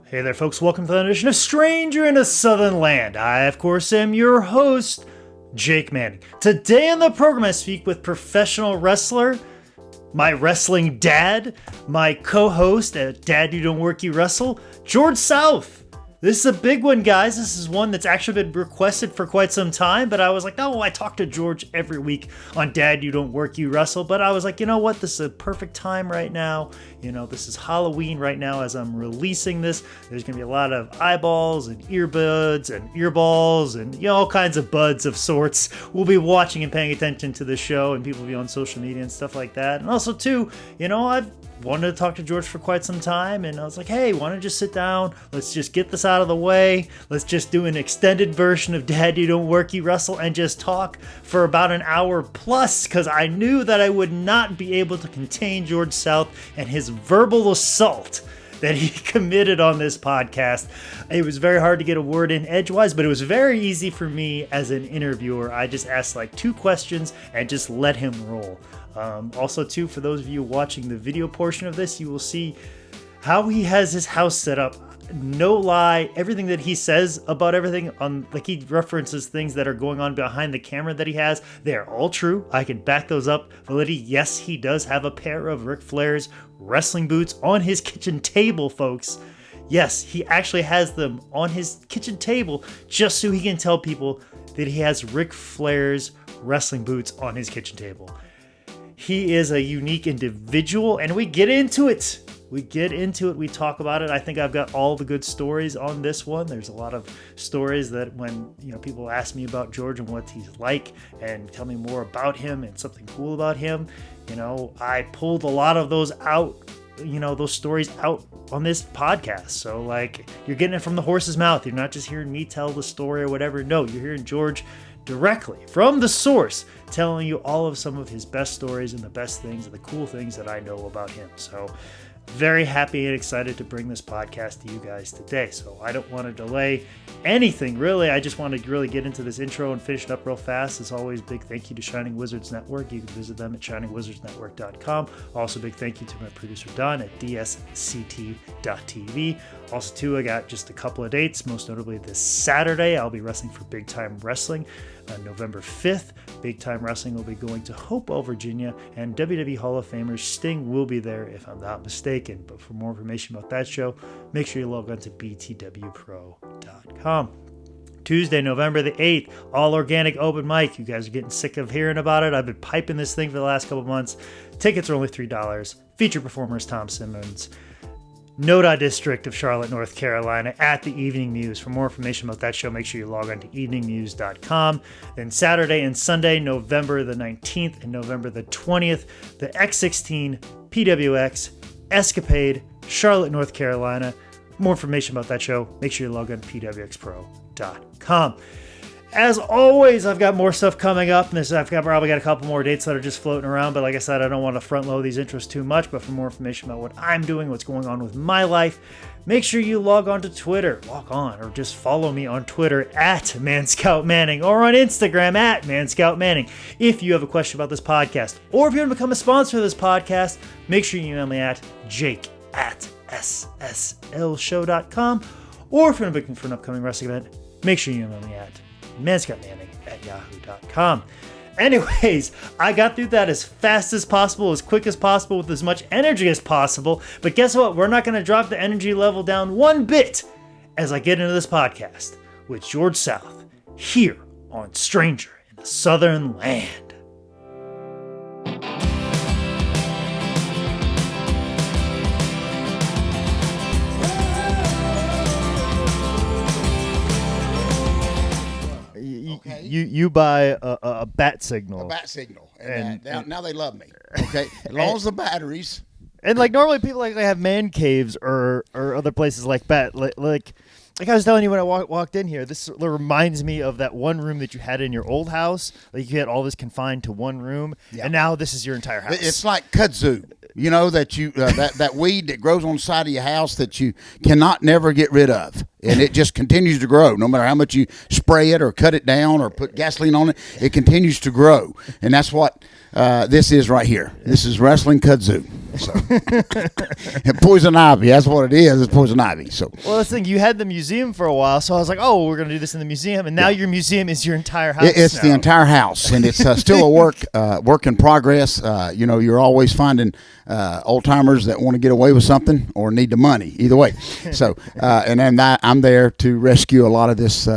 Hey there, folks. Welcome to the edition of Stranger in a Southern Land. I, of course, am your host, Jake Manning. Today on the program, I speak with professional wrestler, my wrestling dad, my co-host at Dad You Don't Work You Wrestle, George South. This is a big one, guys. This is one that's actually been requested for quite some time, but I was like, no, I talk to George every week on Dad You Don't Work You Wrestle, but I was like, you know what? This is a perfect time right now. You know, this is Halloween right now as I'm releasing this. There's going to be a lot of eyeballs and earbuds and earballs and, you know, all kinds of buds of sorts. We'll be watching and paying attention to the show, and people will be on social media and stuff like that. And also, too, you know, I've wanted to talk to George for quite some time, and I was like, hey, why don't you just sit down? Let's just get this out of the way. Let's just do an extended version of Dad You Don't Work You Wrestle and just talk for about an hour plus, because I knew that I would not be able to contain George South and his verbal assault that he committed on this podcast. It was very hard to get a word in edgewise, but it was very easy for me as an interviewer. I just asked like 2 questions and just let him roll. Also, too, for those of you watching the video portion of this, you will see how he has his house set up. No lie, everything that he says about everything on, like, he references things that are going on behind the camera that he has. They're all true. I can back those up. Validity, yes, he does have a pair of Ric Flair's wrestling boots on his kitchen table, folks. Yes, he actually has them on his kitchen table just so he can tell people that he has Ric Flair's wrestling boots on his kitchen table. He is a unique individual, and we get into it. We talk about it. I think I've got all the good stories on this one. There's a lot of stories that when, you know, people ask me about George and what he's like and tell me more about him and something cool about him, you know, I pulled a lot of those out, you know, those stories out on this podcast. So, like, you're getting it from the horse's mouth. You're not just hearing me tell the story or whatever. No, you're hearing George directly from the source telling you all of some of his best stories and the best things and the cool things that I know about him. So very happy and excited to bring this podcast to you guys today. So I don't want to delay anything, really. I just want to really get into this intro and finish it up real fast. As always, big thank you to Shining Wizards Network. You can visit them at shiningwizardsnetwork.com. Also, big thank you to my producer, Don, at dsct.tv. Also, too, I got just a couple of dates, most notably this Saturday. I'll be wrestling for Big Time Wrestling on November 5th. Big Time Wrestling will be going to Hopewell, Virginia, and WWE Hall of Famer Sting will be there, if I'm not mistaken. But for more information about that show, make sure you log on to btwpro.com. Tuesday, November the 8th, all organic open mic. You guys are getting sick of hearing about it. I've been piping this thing for the last couple months. Tickets are only $3. Feature performers Tom Simmons, Noda District of Charlotte, North Carolina, at the Evening Muse. For more information about that show, make sure you log on to eveningmuse.com. Then Saturday and Sunday, November the 19th and November the 20th, the X16 PWX Escapade, Charlotte, North Carolina. More information about that show, make sure you log on to pwxpro.com. As always, I've got more stuff coming up. I've probably got a couple more dates that are just floating around, but like I said, I don't want to front load these intros too much. But for more information about what I'm doing, what's going on with my life, make sure you log on to Twitter. Log on, or just follow me on Twitter at ManScoutManning, or on Instagram at ManScoutManning. If you have a question about this podcast, or if you want to become a sponsor of this podcast, make sure you email me at jake@sslshow.com. Or if you're looking for an upcoming wrestling event, make sure you email me at manscoutmanning@yahoo.com. Anyways, I got through that as fast as possible, as quick as possible, with as much energy as possible. But guess what? We're not going to drop the energy level down one bit as I get into this podcast with George South here on Stranger in the Southern Land. Okay. You buy a bat signal. A bat signal. And now they love me. Okay. As long as the batteries. And like normally people like they have man caves or other places like that. Like I was telling you when I walked in here, this reminds me of that one room that you had in your old house. Like you had all this confined to one room, and now this is your entire house. It's like kudzu, you know, that you that weed that grows on the side of your house that you cannot never get rid of. And it just continues to grow. No matter how much you spray it or cut it down or put gasoline on it, it continues to grow. And that's what this is right here. This is wrestling kudzu. So. And poison ivy, that's what it is. It's poison ivy. So. Well, that's the thing. You had the museum for a while, so I was like, oh, we're going to do this in the museum. And now your museum is your entire house. It's the entire house. And it's still a work in progress. You're always finding old timers that want to get away with something or need the money. Either way. So, and then I'm there to rescue a lot of this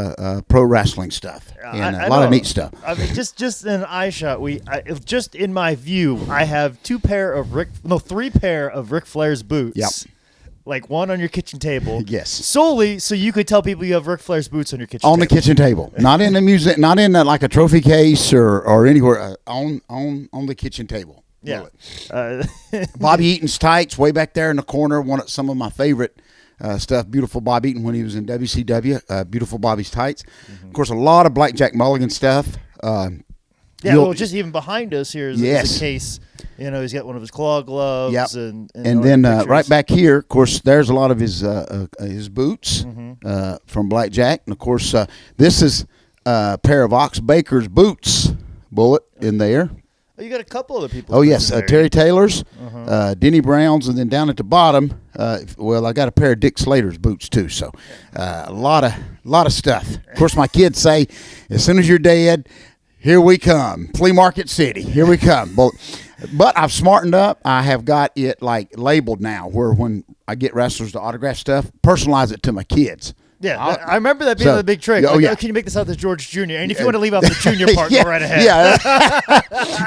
pro wrestling stuff and a lot of neat stuff. I mean, just in an eye shot, just in my view, I have three pair of Ric Flair's boots. Yep. Like one on your kitchen table. Yes. Solely so you could tell people you have Ric Flair's boots on your kitchen table. On the kitchen table. Not in the museum, not in like a trophy case or anywhere. On the kitchen table. Yeah. Bobby Eaton's tights way back there in the corner. Some of my favorite stuff. Beautiful Bobby Eaton when he was in WCW. Beautiful Bobby's tights. Mm-hmm. Of course, a lot of Blackjack Mulligan stuff. Just even behind us here is a case. He's got one of his claw gloves. Yep. And then right back here, of course, there's a lot of his boots from Blackjack. And, of course, this is a pair of Ox Baker's boots, Bullet, in there. Oh, you got a couple other people. Oh, yes. Terry Taylor's, Denny Brown's, and then down at the bottom, I got a pair of Dick Slater's boots, too. So a lot of stuff. Of course, my kids say, as soon as you're dead, here we come. Flea Market City. Here we come. But I've smartened up. I have got it labeled now where when I get wrestlers to autograph stuff, personalize it to my kids. Yeah, I remember that being the big trick. Can you make this out to George Jr.? And if you want to leave out the junior part, go right ahead. Yeah,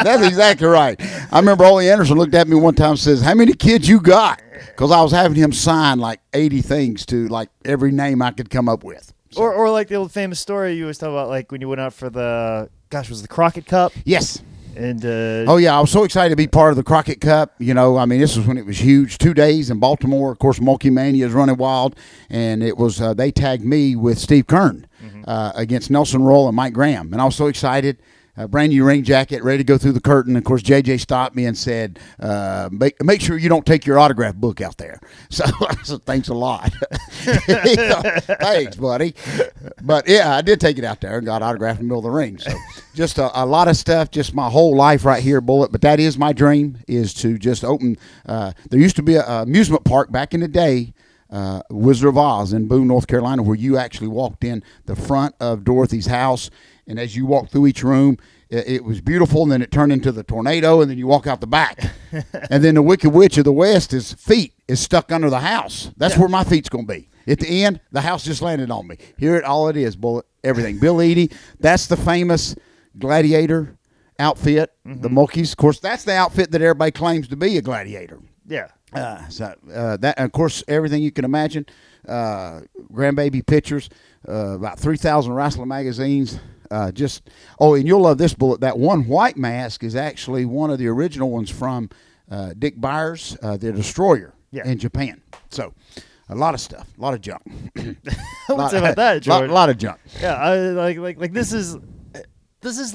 that's exactly right. I remember Ole Anderson looked at me one time and says, how many kids you got? Because I was having him sign 80 things to every name I could come up with. So. Or like the old famous story you always talk about, when you went out for was the Crockett Cup? Yes. And I was so excited to be part of the Crockett Cup. This was when it was huge. 2 days in Baltimore. Of course, Mulkey Mania is running wild, and it was they tagged me with Steve Kern against Nelson Roll and Mike Graham, and I was so excited. Brand new ring jacket, ready to go through the curtain. Of course, JJ stopped me and said, make sure you don't take your autograph book out there. So I said, thanks a lot. Thanks, buddy. But, yeah, I did take it out there and got autographed in the middle of the ring. So just a lot of stuff, just my whole life right here, Bullet. But that is my dream, is to just open. There used to be an amusement park back in the day, Wizard of Oz in Boone, North Carolina, where you actually walked in the front of Dorothy's house. And as you walk through each room, it was beautiful, and then it turned into the tornado, and then you walk out the back. And then the Wicked Witch of the West, his feet is stuck under the house. That's where my feet's going to be. At the end, the house just landed on me. Here all it is, Bullet, everything. Bill Eadie, that's the famous gladiator outfit, the Mulkeys. Of course, that's the outfit that everybody claims to be a gladiator. Yeah. That, of course, everything you can imagine. Grandbaby pictures, about 3,000 wrestling magazines. And you'll love this, Bullet. That one white mask is actually one of the original ones from Dick Byers, the Destroyer in Japan. So, a lot of stuff, a lot of junk. What's about that, George? A lot of junk. Yeah, like this is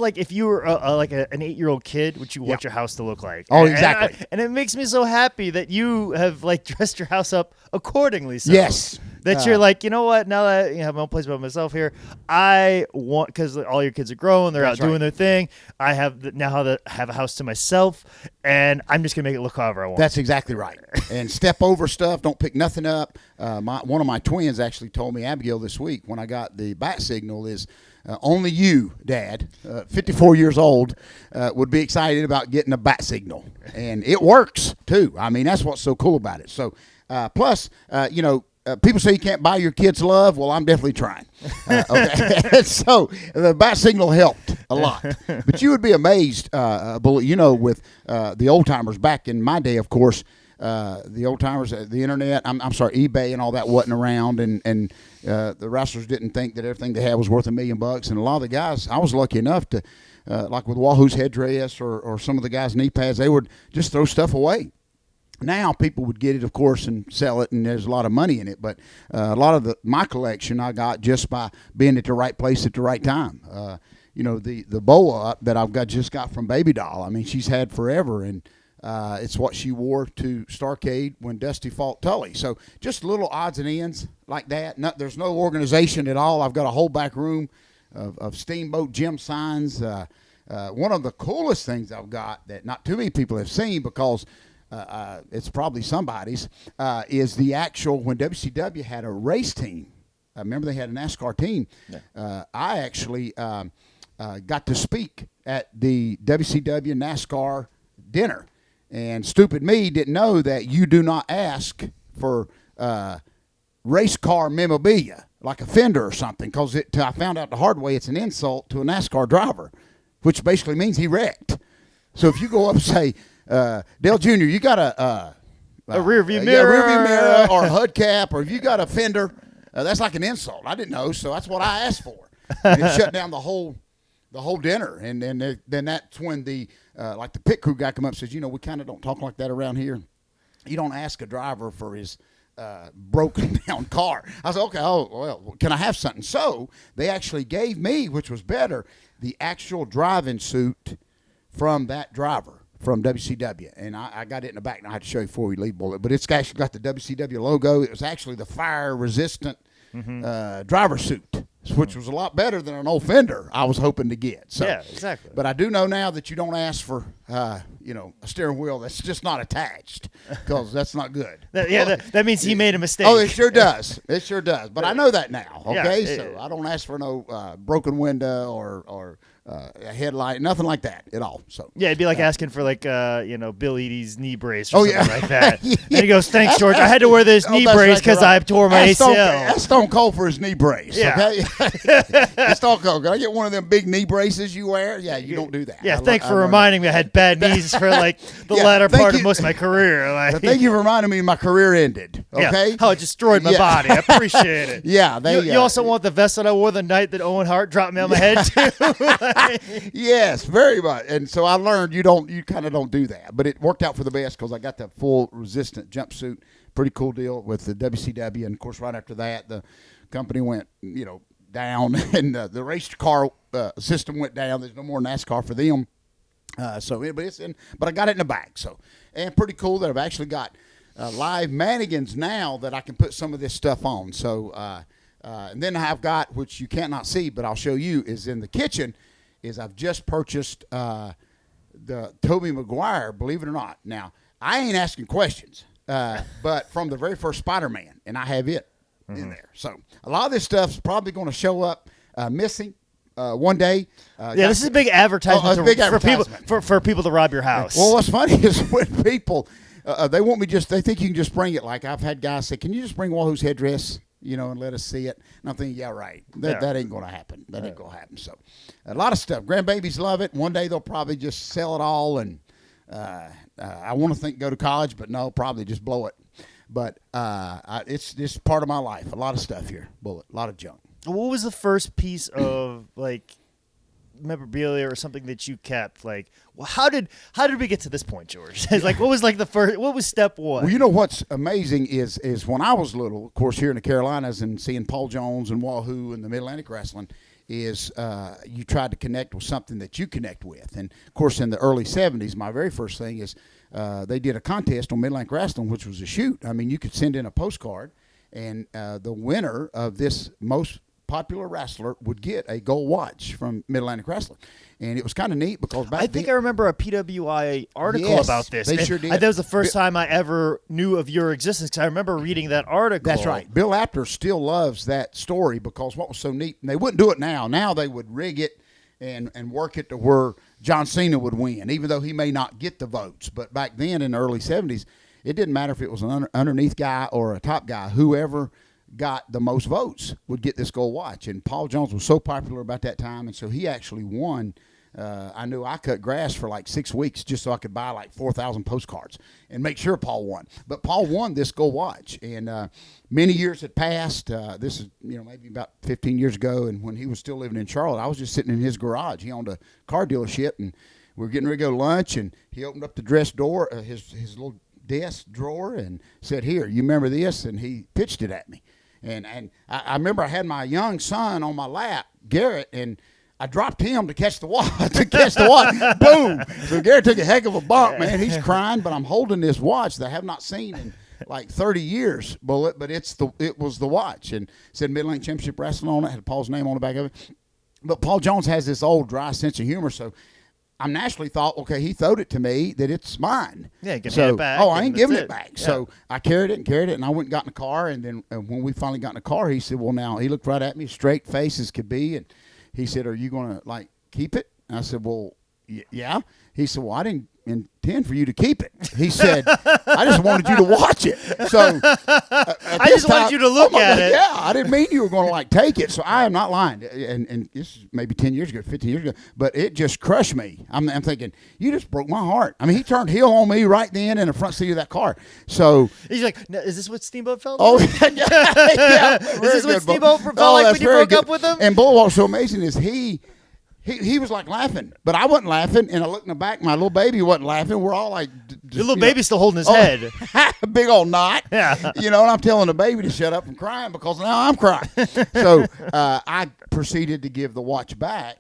like if you were an 8-year-old kid, what you want your house to look like. Oh, exactly. And it makes me so happy that you have dressed your house up accordingly. So. Yes. That you're like, you know what? Now that I have my own place by myself here, I want, because all your kids are growing, they're out doing their thing. I have have a house to myself, and I'm just gonna make it look however I want. That's exactly right. And step over stuff. Don't pick nothing up. One of my twins actually told me, Abigail, this week when I got the bat signal is. Only you, Dad, 54 years old, would be excited about getting a bat signal. And it works, too. I mean, that's what's so cool about it. So, plus, people say you can't buy your kids love. Well, I'm definitely trying. Okay. So, the bat signal helped a lot. But you would be amazed, Bullet, with the old-timers back in my day, of course, the old timers, the internet, I'm sorry, eBay and all that wasn't around, and the wrestlers didn't think that everything they had was worth $1 million. And a lot of the guys, I was lucky enough to, like with Wahoo's headdress or some of the guys' knee pads, they would just throw stuff away. Now people would get it, of course, and sell it, and there's a lot of money in it. But a lot of my collection I got just by being at the right place at the right time. The boa that I've just got from Baby Doll. I mean, she's had forever, and It's what she wore to Starrcade when Dusty fought Tully. So just little odds and ends like that. There's no organization at all. I've got a whole back room of Steamboat Jim signs. One of the coolest things I've got that not too many people have seen because it's probably somebody's is the actual when WCW had a race team. I remember they had a NASCAR team. Yeah. I actually got to speak at the WCW NASCAR dinner. And stupid me didn't know that you do not ask for race car memorabilia, like a fender or something, because I found out the hard way it's an insult to a NASCAR driver, which basically means he wrecked. So if you go up and say, Dale Jr., you got a rear view mirror. Or a hubcap, or if you got a fender, that's like an insult. I didn't know, so that's what I asked for. And it shut down the whole dinner, and then that's when the like the pit crew guy come up and says, we kind of don't talk like that around here. You don't ask a driver for his broken down car. I said, okay, well, can I have something? So they actually gave me, which was better, the actual driving suit from that driver from WCW, and I got it in the back. Now I had to show you before we leave, bullet, but it's actually got the WCW logo. It was actually the fire resistant driver suit, which was a lot better than an old fender I was hoping to get. So, yeah, exactly. But I do know now that you don't ask for, a steering wheel that's just not attached, because that's not good. That means he made a mistake. Oh, it sure does. It sure does. But I know that now. Okay, yeah, so I don't ask for no broken window or a headlight, nothing like that at all. So yeah, it'd be like asking for Bill Eadie's knee brace or something like that. Yeah. And he goes, "Thanks, George. I had to wear this knee brace because I tore my ACL." That's Stone Cold for his knee brace. Yeah. Okay, it's Stone Cold. Can I get one of them big knee braces you wear? Yeah, you don't do that. Yeah, thanks for reminding me. I had bad knees for the latter part of most of my career. Thank you for reminding me my career ended. Okay, yeah, how it destroyed my body. I appreciate it. Yeah, you also want the vest that I wore the night that Owen Hart dropped me on my head too. Yes, very much. And so I learned you kind of don't do that, but it worked out for the best because I got the full resistant jumpsuit. Pretty cool deal with the WCW, and of course, right after that, the company went down, and the race car system went down. There's no more NASCAR for them. But I got it in the back. So, and pretty cool that I've actually got live mannequins now that I can put some of this stuff on. So, and then I've got, which you cannot see, but I'll show you, is in the kitchen. Is I've just purchased the Tobey Maguire, believe it or not. Now, I ain't asking questions, but from the very first Spider-Man, and I have it in there. So a lot of this stuff's probably going to show up missing one day. This is a big advertisement, for people to rob your house. Well, what's funny is when people, they think you can just bring it. Like I've had guys say, can you just bring Wahoo's headdress? And let us see it. And I'm thinking, yeah, right. That ain't going to happen. That ain't going to happen. So a lot of stuff. Grandbabies love it. One day they'll probably just sell it all. And I want to go to college, but no, probably just blow it. But it's just part of my life. A lot of stuff here. Bullet. A lot of junk. What was the first piece of, memorabilia or something that you kept? How did we get to this point, George? What was step one? Well, what's amazing is when I was little, of course, here in the Carolinas and seeing Paul Jones and Wahoo and the Mid-Atlantic Wrestling, is you tried to connect with something that you connect with. And, of course, in the early 70s, my very first thing is they did a contest on Mid-Atlantic Wrestling, which was a shoot. I mean, you could send in a postcard, and the winner of this most popular wrestler would get a gold watch from Mid-Atlantic Wrestling. And it was kind of neat because I remember a PWI article about this. They sure did. That was the first time I ever knew of your existence, because I remember reading that article. That's right. Bill Apter still loves that story because what was so neat, and they wouldn't do it now. Now they would rig it and work it to where John Cena would win, even though he may not get the votes. But back then in the early 70s, it didn't matter if it was an underneath guy or a top guy. Whoever got the most votes would get this gold watch. And Paul Jones was so popular about that time, and so he actually won. I knew I cut grass for 6 weeks just so I could buy 4,000 postcards and make sure Paul won. But Paul won this gold watch, and many years had passed. This is maybe about 15 years ago, and when he was still living in Charlotte, I was just sitting in his garage. He owned a car dealership, and we were getting ready to go to lunch, and he opened up the dress door, his little desk drawer, and said, "Here, you remember this?" And he pitched it at me. And I remember I had my young son on my lap, Garrett, and I dropped him to catch the watch. Boom! So Gary took a heck of a bump, man. He's crying, but I'm holding this watch that I have not seen in like 30 years, Bullet. But it was the watch, and it said Mid-Length Championship Wrestling on it. Had Paul's name on the back of it. But Paul Jones has this old dry sense of humor, so I naturally thought, okay, he throwed it to me, that it's mine. Yeah, give me it back. Oh, I ain't giving it back. Yeah. So I carried it, and I went and got in the car, and then when we finally got in the car, he said, well, now, he looked right at me, straight face as could be, and he said, are you going to, like, keep it? And I said, well, yeah. He said, well, I didn't intend for you to keep it. He said, I just wanted you to watch it. So I just wanted you to look at it. Yeah, I didn't mean you were going to, like, take it. So I am not lying. And this is maybe 10 years ago, 15 years ago, but it just crushed me. I'm thinking, you just broke my heart. I mean, he turned heel on me right then in the front seat of that car. So he's like, no, is this what Steamboat felt oh, like? yeah. Is this what Steamboat felt like when you broke up with him? And Bull, what's so amazing is he was like laughing, but I wasn't laughing. And I looked in the back, my little baby wasn't laughing. We're all like, your little baby's still holding his head. Big old knot. Yeah. And I'm telling the baby to shut up from crying because now I'm crying. So I proceeded to give the watch back,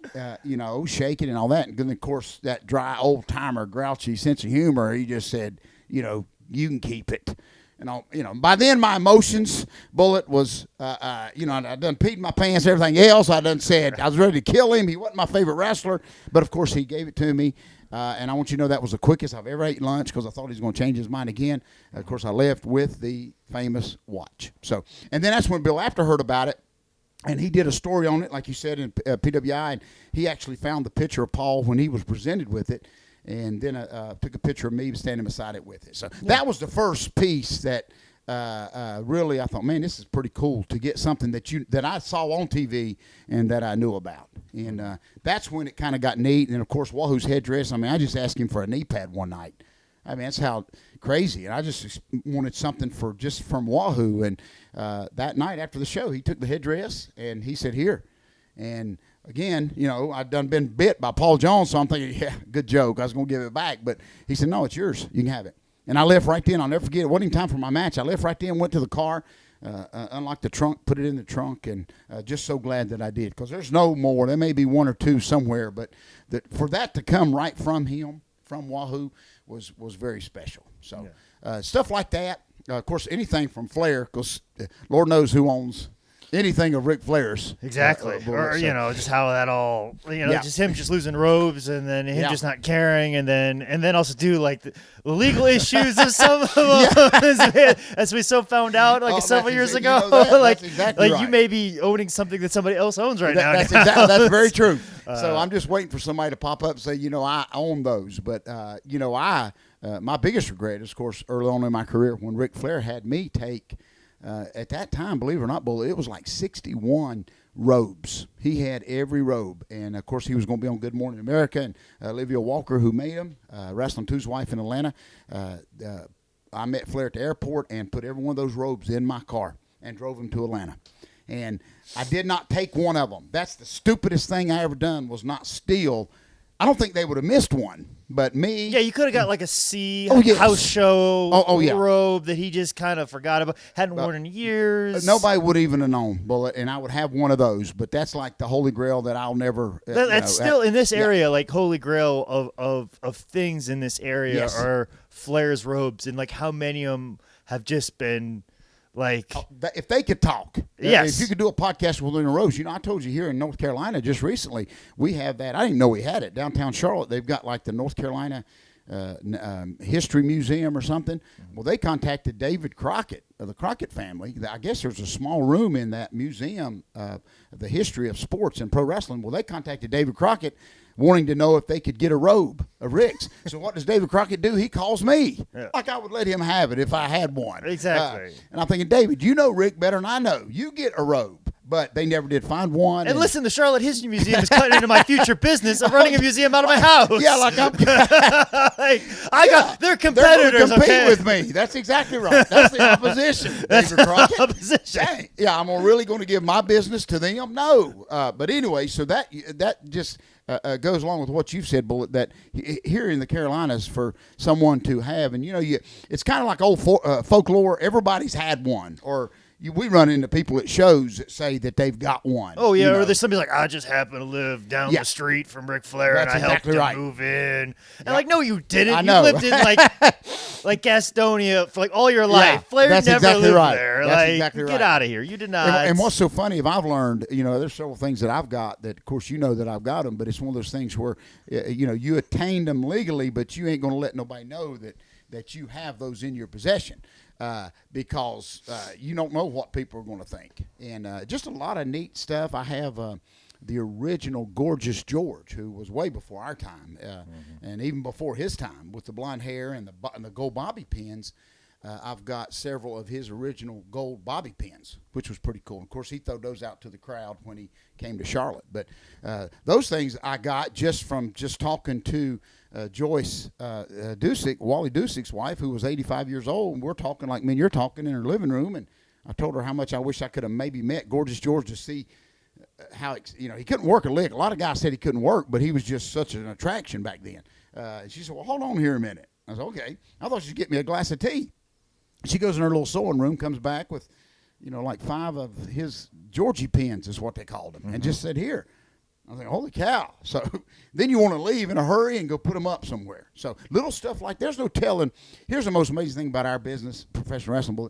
shake it and all that. And then, of course, that dry old timer, grouchy sense of humor, he just said, you can keep it. And by then my emotions, Bullet, was, I done peed my pants, everything else. I done said I was ready to kill him. He wasn't my favorite wrestler, but of course he gave it to me. And I want you to know that was the quickest I've ever ate lunch because I thought he was going to change his mind again. Of course, I left with the famous watch. So, and then that's when Bill Apter heard about it. And he did a story on it, like you said, in PWI. And he actually found the picture of Paul when he was presented with it. And then took a picture of me standing beside it with it. So that was the first piece that really I thought, man, this is pretty cool to get something that I saw on TV and that I knew about. And that's when it kind of got neat. And, of course, Wahoo's headdress, I just asked him for a knee pad one night. That's how crazy. And I just wanted something from Wahoo. And that night after the show, he took the headdress and he said, here. And again, I'd done been bit by Paul Jones, so I'm thinking, yeah, good joke. I was going to give it back. But he said, no, it's yours. You can have it. And I left right then. I'll never forget. It wasn't even time for my match. I left right then, went to the car, unlocked the trunk, put it in the trunk, and just so glad that I did. Because there's no more. There may be one or two somewhere. But for that to come right from him, from Wahoo, was very special. So stuff like that. Of course, anything from Flair, because Lord knows who owns anything of Ric Flair's. Exactly. Or, just how that all, just him just losing robes and then him just not caring and then also do like the legal issues of some of them as we so found out several years ago. That's exactly right. You may be owning something that somebody else owns right now. That's very true. So I'm just waiting for somebody to pop up and say, I own those. But, my biggest regret is, of course, early on in my career when Ric Flair had me take at that time, believe it or not, Bullet, it was like 61 robes. He had every robe. And, of course, he was going to be on Good Morning America. And Olivia Walker, who made him, Wrestling 2's wife in Atlanta, I met Flair at the airport and put every one of those robes in my car and drove him to Atlanta. And I did not take one of them. That's the stupidest thing I ever done, was not steal. I don't think they would have missed one. But me. Yeah, you could have got like a house show robe that he just kind of forgot about, hadn't worn in years. Nobody would even have known, Bullet, and I would have one of those. But that's like the holy grail that I'll never. That's still in this area, like holy grail of things in this area are Flair's robes, and like how many of them have just been. Like, if they could talk, yes. If you could do a podcast with Luna Rose, I told you here in North Carolina just recently, we have that. I didn't know we had it. Downtown Charlotte, they've got like the North Carolina History Museum or something. Well, they contacted David Crockett of the Crockett family. I guess there's a small room in that museum of the history of sports and pro wrestling. Well, they contacted David Crockett wanting to know if they could get a robe of Rick's. So what does David Crockett do? He calls me. Yeah. Like I would let him have it if I had one. Exactly. And I'm thinking, David, you know Rick better than I know. You get a robe. But they never did find one. And listen, the Charlotte History Museum is cutting into my future business of running a museum out of my house. Yeah, like I'm. They're competitors. They're compete with me. That's exactly right. That's the opposition. That's David Crockett. Opposition. Yeah, I'm really going to give my business to them. No, but anyway, so that just goes along with what you've said, Bullet. That here in the Carolinas, for someone to have, and it's kind of like old folklore. Everybody's had one, or we run into people at shows that say that they've got one. Oh yeah, you know. or there's somebody like, I just happen to live down the street from Ric Flair, That's and I helped exactly him move in. And Yep. like, no, you didn't. I know. You lived in like Gastonia for like all your life. Flair that's never exactly lived right. there. That's like, exactly get right. out of here. You did not. And what's so funny, if I've learned, there's several things that I've got that, of course, you know that I've got them, but it's one of those things where, you attained them legally, but you ain't going to let nobody know that you have those in your possession. Because you don't know what people are going to think. And just a lot of neat stuff. I have the original Gorgeous George, who was way before our time, and even before his time, with the blonde hair and the gold bobby pins. I've got several of his original gold bobby pins, which was pretty cool. Of course, he threw those out to the crowd when he came to Charlotte. But those things I got just from talking to Joyce Dusick, Wally Dusick's wife, who was 85 years old. And we're talking like me and you're talking in her living room. And I told her how much I wish I could have maybe met Gorgeous George to see how, he couldn't work a lick. A lot of guys said he couldn't work, but he was just such an attraction back then. She said, well, hold on here a minute. I said, okay. I thought she'd get me a glass of tea. She goes in her little sewing room, comes back with, like 5 of his Georgie pins is what they called them, and just said, here. I was like, holy cow. So then you want to leave in a hurry and go put them up somewhere. So little stuff like, there's no telling. Here's the most amazing thing about our business, professional wrestling.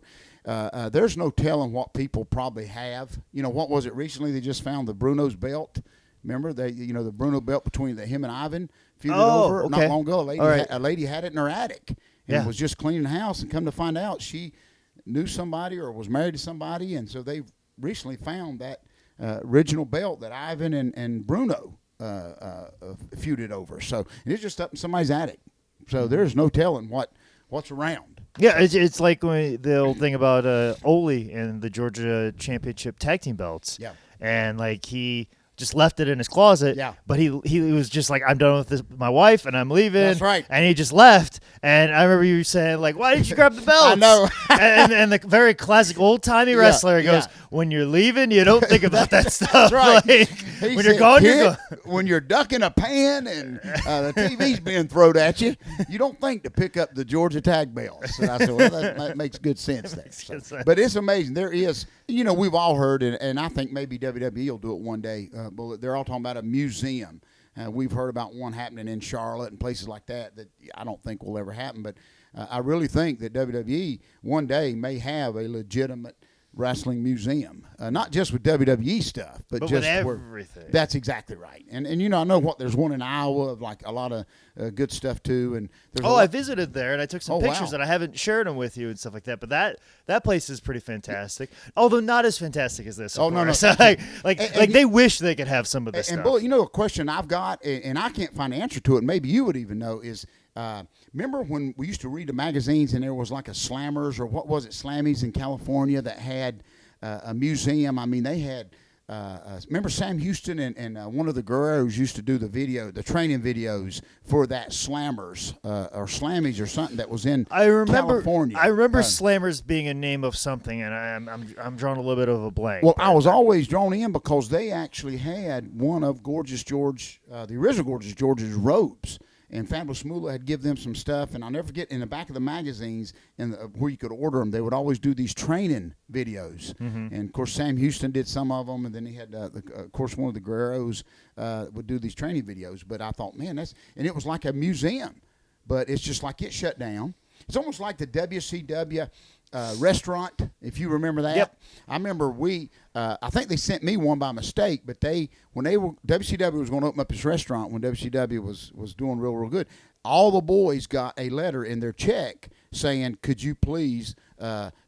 There's no telling what people probably have. What was it recently? They just found the Bruno's belt. Remember, the Bruno belt between him and Ivan feuded over not long ago. A lady had it in her attic. And was just cleaning the house, and come to find out she knew somebody or was married to somebody, and so they recently found that original belt that Ivan and Bruno feuded over. So it's just up in somebody's attic. So there's no telling what's around. Yeah, it's like the old thing about Ole and the Georgia Championship tag team belts. Yeah. And like he just left it in his closet. Yeah. But he was just like, I'm done with my wife and I'm leaving. That's right. And he just left. And I remember you saying, like, why did you grab the belts? I know. and the very classic old-timey wrestler goes, when you're leaving, you don't think about that stuff. That's right. Like, when you're gone, you're gone. When you're ducking a pan and the TV's being thrown at you, you don't think to pick up the Georgia tag belts. And I said, well, that makes good sense there. So, but it's amazing. There is, we've all heard, and I think maybe WWE will do it one day. But they're all talking about a museum. We've heard about one happening in Charlotte and places like that I don't think will ever happen. But I really think that WWE one day may have a legitimate wrestling museum, not just with WWE stuff, but just with everything. That's exactly right. And I know there's one in Iowa of like a lot of good stuff too. And I visited there and I took some pictures wow. that I haven't shared them with you and stuff like that. But that place is pretty fantastic, although not as fantastic as this. No. So they wish they could have some of this stuff. And a question I've got, and I can't find an answer to it. Maybe you would even know is. Remember when we used to read the magazines and there was like a Slammers or what was it, Slammies in California that had a museum? I mean, they had, remember Sam Houston and one of the Guerreros used to do the training videos for that Slammers or Slammies or something that was in California. I remember Slammers being a name of something, and I'm drawing a little bit of a blank. Well, I was always drawn in because they actually had one of Gorgeous George, the original Gorgeous George's robes. And Fabulous Moolah had give them some stuff, and I'll never forget, in the back of the magazines where you could order them, they would always do these training videos. Mm-hmm. And, of course, Sam Houston did some of them, and then he had, of course, one of the Guerreros would do these training videos. But I thought, man, and it was like a museum, but it's just like it shut down. It's almost like the WCW restaurant, if you remember that. Yep. I remember I think they sent me one by mistake, but WCW was going to open up this restaurant when WCW was doing real good. All the boys got a letter in their check saying, could you please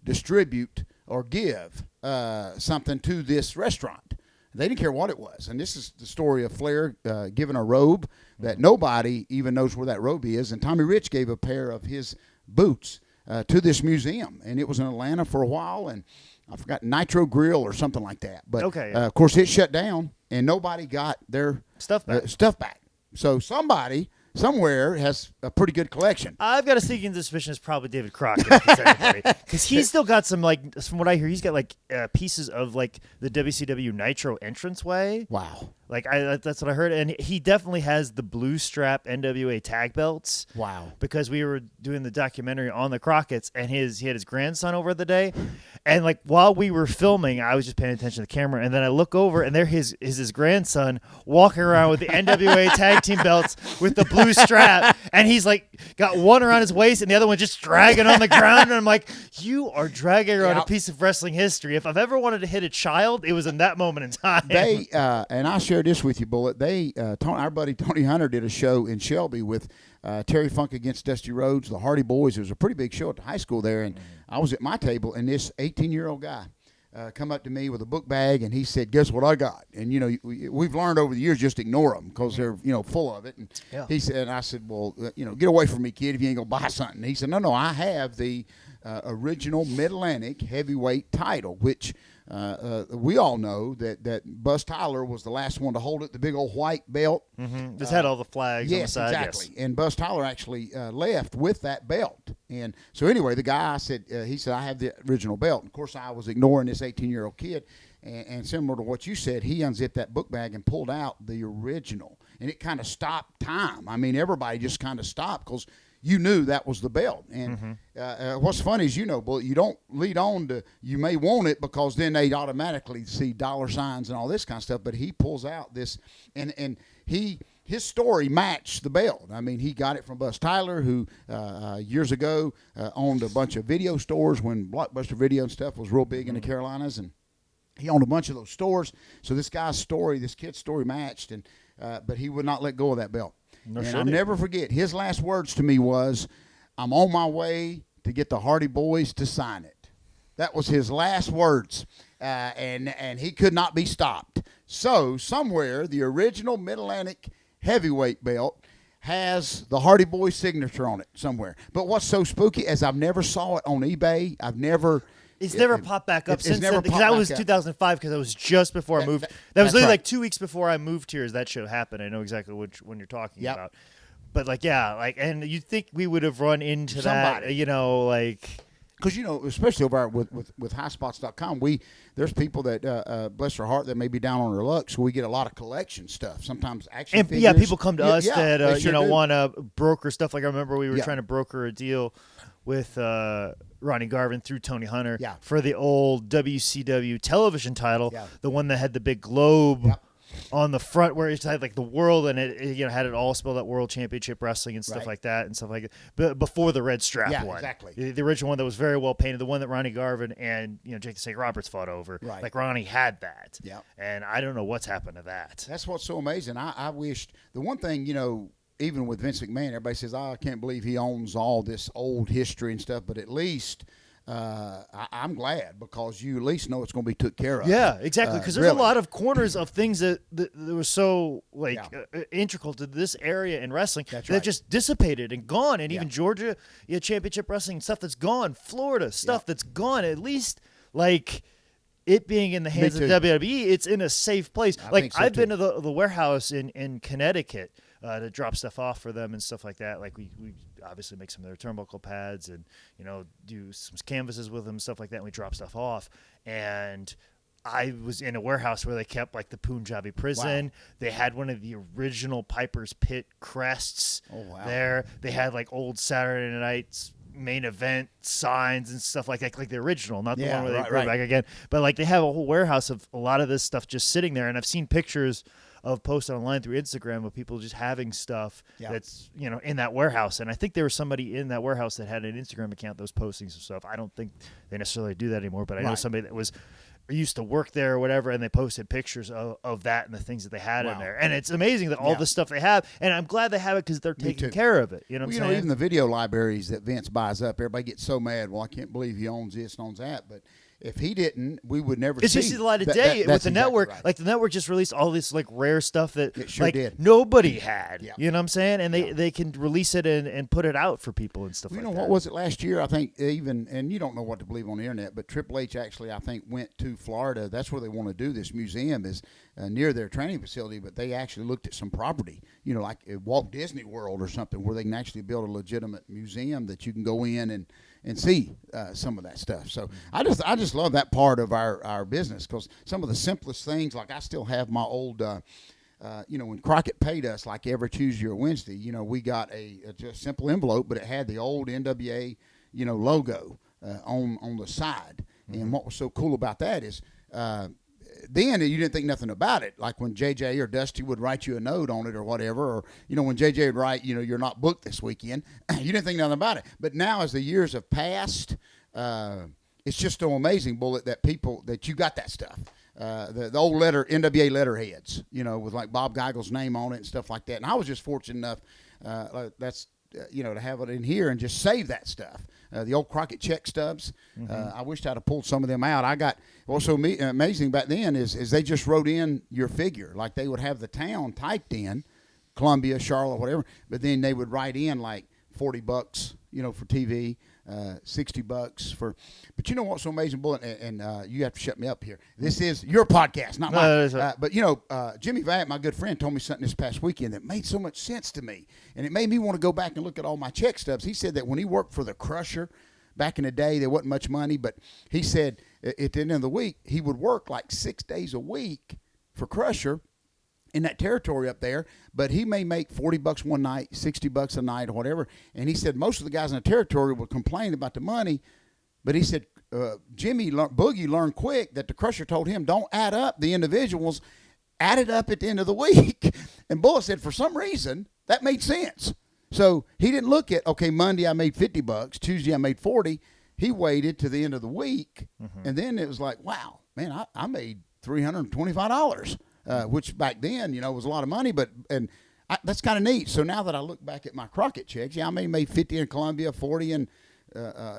distribute or give something to this restaurant? They didn't care what it was. And this is the story of Flair giving a robe that nobody even knows where that robe is. And Tommy Rich gave a pair of his boots to this museum, and it was in Atlanta for a while, and I forgot, Nitro Grill or something like that. But of course, it shut down, and nobody got their stuff back. So somebody somewhere has a pretty good collection. I've got a sneaking suspicion it's probably David Crockett, if it's anybody, because he's still got some, like, from what I hear, he's got like pieces of like the WCW Nitro entranceway. Wow. Like that's what I heard, and he definitely has the blue strap NWA tag belts. Wow. Because we were doing the documentary on the Crockett's, and he had his grandson over the day, and like while we were filming, I was just paying attention to the camera, and then I look over, and there is his grandson walking around with the NWA tag team belts with the blue strap, and he's like got one around his waist and the other one just dragging on the ground, and I'm like, you are dragging around a piece of wrestling history. If I've ever wanted to hit a child, it was in that moment in time. They and I shared this with you, Bullet. They our buddy Tony Hunter did a show in Shelby with Terry Funk against Dusty Rhodes, the Hardy Boys. It was a pretty big show at the high school there, and I was at my table, and this 18-year-old guy come up to me with a book bag, and he said, "Guess what I got?" And you know, we've learned over the years just ignore them because they're full of it. And he said, and I said, "Well, get away from me, kid, if you ain't gonna buy something." And he said, "No, I have the original Mid-Atlantic heavyweight title, which." We all know that Buzz Tyler was the last one to hold it, the big old white belt. Mm-hmm. Just had all the flags on the side. Exactly. Yes. And Buzz Tyler actually left with that belt. And so anyway, the guy said, he said, "I have the original belt." And of course, I was ignoring this 18-year-old kid. And similar to what you said, he unzipped that book bag and pulled out the original. And it kind of stopped time. I mean, everybody just kind of stopped because you knew that was the belt. And what's funny is, Bullet, you don't lead on to, you may want it because then they'd automatically see dollar signs and all this kind of stuff. But he pulls out this, and his story matched the belt. I mean, he got it from Buzz Tyler, who years ago owned a bunch of video stores when Blockbuster Video and stuff was real big in the Carolinas. And he owned a bunch of those stores. So this guy's story, this kid's story matched, and but he would not let go of that belt. And I'll never forget, his last words to me was, "I'm on my way to get the Hardy Boys to sign it." That was his last words, and he could not be stopped. So somewhere, the original Mid-Atlantic heavyweight belt has the Hardy Boys signature on it somewhere. But what's so spooky is I've never saw it on eBay. It's never popped back up since then, because that was 2005, because that was just before I moved. That was that's literally right. like 2 weeks before I moved here as that show happened. I know exactly which one you're talking about. But and you'd think we would have run into that, because especially over with highspots.com, there's people that bless their heart that may be down on their luck, so we get a lot of collection stuff. Sometimes action figures. Yeah, people come to us that sure want to broker stuff. Like I remember we were trying to broker a deal with Ronnie Garvin through Tony Hunter for the old WCW television title, the one that had the big globe on the front where it had like the world, and it had it all spelled out World Championship Wrestling and stuff like that and stuff like that. But before the red strap one, exactly. The original one that was very well painted, the one that Ronnie Garvin and Jake the Snake Roberts fought over. Right. Like Ronnie had that, and I don't know what's happened to that. That's what's so amazing. I wished the one thing even with Vince McMahon, everybody says, "I can't believe he owns all this old history and stuff," but at least. I'm glad because you at least know it's going to be took care of. Yeah, exactly. Because there's a lot of corners of things that were so integral to this area in wrestling that just dissipated and gone. And even Georgia, championship wrestling stuff that's gone. Florida stuff that's gone. At least it being in the hands of WWE, it's in a safe place. I've been to the warehouse in Connecticut to drop stuff off for them and stuff like that. Like we obviously make some of their turnbuckle pads and do some canvases with them, stuff like that. And we drop stuff off, and I was in a warehouse where they kept like the Punjabi prison. Wow. They had one of the original Piper's Pit crests there. They had like old Saturday Night's main event signs and stuff like that, like the original, not the one where they go back again. But they have a whole warehouse of a lot of this stuff just sitting there, and I've seen pictures of posted online through Instagram of people just having stuff that's in that warehouse. And I think there was somebody in that warehouse that had an Instagram account that was posting some stuff. I don't think they necessarily do that anymore, but I know somebody that was used to work there or whatever, and they posted pictures of that and the things that they had in there. And it's amazing that all the stuff they have, and I'm glad they have it because they're taking care of it. You know what I'm saying? Even the video libraries that Vince buys up, everybody gets so mad. Well, I can't believe he owns this and owns that, but if he didn't, we would never it's see. just the light of day with the network. Right. Like the network just released all this like rare stuff that It sure like did. nobody had. Yeah. You know what I'm saying? And they can release it and put it out for people and stuff You like know, that. what was it last year? I think even, and you don't know what to believe on the internet, but Triple H actually, I think, went to Florida. That's where they want to do this museum, is near their training facility, but they actually looked at some property, you know, like Walt Disney World or something, where they can actually build a legitimate museum that you can go in and see some of that stuff. So I just love that part of our business, because some of the simplest things, like I still have my old, you know, when Crockett paid us, like every Tuesday or Wednesday, you know, we got a just simple envelope, but it had the old NWA, you know, logo on the side. And what was so cool about that is then you didn't think nothing about it. Like when JJ or Dusty would write you a note on it or whatever, or, you know, when JJ would write, you know, you're not booked this weekend, you didn't think nothing about it. But now as the years have passed, it's just so amazing, Bullet, that you got that stuff. The old NWA letterheads, you know, with like Bob Geigel's name on it and stuff like that. And I was just fortunate enough, you know, to have it in here and just save that stuff. The old Crockett check stubs. I wished I'd have pulled some of them out. What's so amazing back then is they just wrote in your figure. Like they would have the town typed in, Columbia, Charlotte, whatever, but then they would write in like $40, you know, for TV, $60 for. But you know what's so amazing, Bullet, and you have to shut me up here. This is your podcast, not mine. Right. But you know, Jimmy Vatt, my good friend, told me something this past weekend that made so much sense to me, and it made me want to go back and look at all my check stubs. He said that when he worked for the Crusher back in the day, there wasn't much money, but he said at the end of the week he would work like 6 days a week for Crusher in that territory up there, but he may make $40 one night, $60 a night, or whatever. And he said most of the guys in the territory would complain about the money, but he said Boogie learned quick that the Crusher told him, don't add up the individuals, add it up at the end of the week. And Bullet said for some reason that made sense. So he didn't look at, okay, Monday I made $50, Tuesday I made 40. He waited to the end of the week, and then it was like, wow, man, I made $325. Which back then, you know, was a lot of money, that's kind of neat. So now that I look back at my Crockett checks, yeah, I may have made 50 in Columbia, 40 in,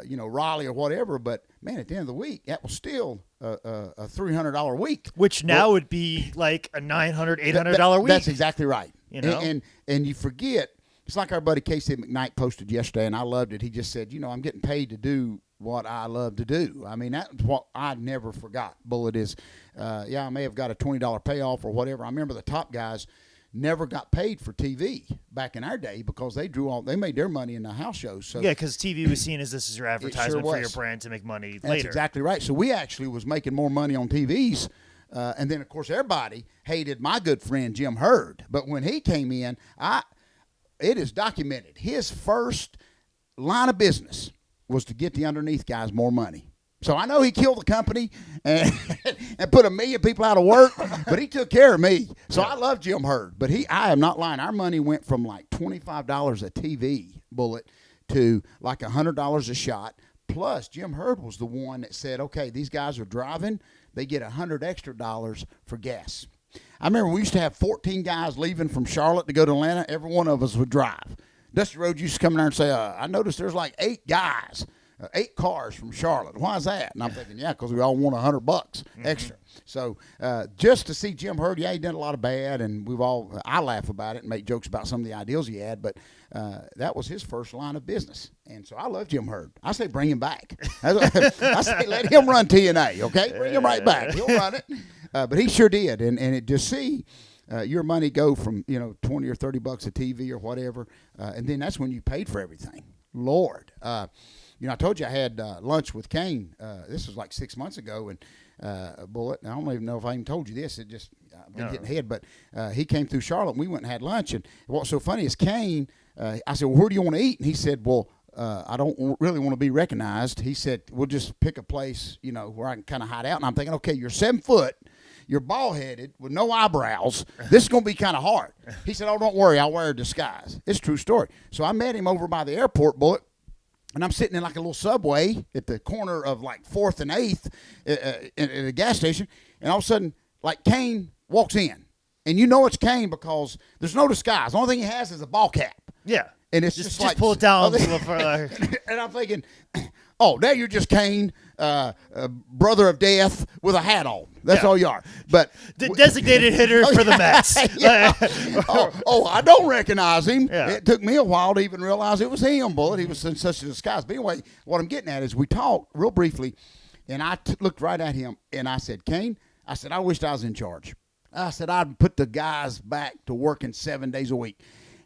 you know, Raleigh or whatever, but man, at the end of the week, that was still a $300 week. Which now would be like a $900, $800 week. That's exactly right. You know? And you forget, it's like our buddy Casey McKnight posted yesterday, and I loved it. He just said, you know, I'm getting paid to do what I love to do. I mean, that's what I never forgot. Bullet is, I may have got a $20 payoff or whatever. I remember the top guys never got paid for TV back in our day because they made their money in the house shows. So yeah, because TV was seen as this is your advertisement for your brand to make money later. That's exactly right. So we actually was making more money on TVs. And then, of course, everybody hated my good friend Jim Hurd. But when he came in, it is documented. His first line of business was to get the underneath guys more money. So I know he killed the company and put 1 million people out of work, but he took care of me. So I love Jim Hurd. But I am not lying. Our money went from like $25 a TV, Bullet, to like $100 a shot. Plus, Jim Hurd was the one that said, okay, these guys are driving. They get $100 extra for gas. I remember we used to have 14 guys leaving from Charlotte to go to Atlanta. Every one of us would drive. Dusty Rhodes used to come in there and say, I noticed there's like 8 guys, 8 cars from Charlotte. Why is that? And I'm thinking, yeah, because we all want $100 extra. So just to see Jim Hurd, yeah, he did a lot of bad, and I laugh about it and make jokes about some of the ideals he had, but that was his first line of business. And so I love Jim Hurd. I say bring him back. I say let him run TNA, okay? Bring him right back. He'll run it. But he sure did, and it just see your money go from, you know, $20 or $30 a TV or whatever, and then that's when you paid for everything. Lord, you know, I told you I had lunch with Kane. This was like 6 months ago, and Bullet. I don't even know if I even told you this. It just I've been getting ahead, but he came through Charlotte, and we went and had lunch. And what's so funny is Kane. I said, well, where do you want to eat? And he said, well, I don't really want to be recognized. He said, we'll just pick a place, you know, where I can kind of hide out. And I'm thinking, okay, you're 7 foot. You're bald-headed with no eyebrows. This is going to be kind of hard. He said, oh, don't worry. I'll wear a disguise. It's a true story. So I met him over by the airport, Bullet, and I'm sitting in like a little Subway at the corner of like 4th and 8th at a gas station, and all of a sudden, like Kane walks in. And you know it's Kane because there's no disguise. The only thing he has is a ball cap. Yeah. And it's just like, pull it down. And I'm thinking, oh, now you're just Kane. brother of death with a hat on. That's all you are. But the designated hitter for the Mets. I don't recognize him. Yeah. It took me a while to even realize it was him, Bullet. He was in such a disguise. But anyway, what I'm getting at is we talked real briefly, and I looked right at him, and I said, Kane, I said, I wished I was in charge. I said, I'd put the guys back to working 7 days a week.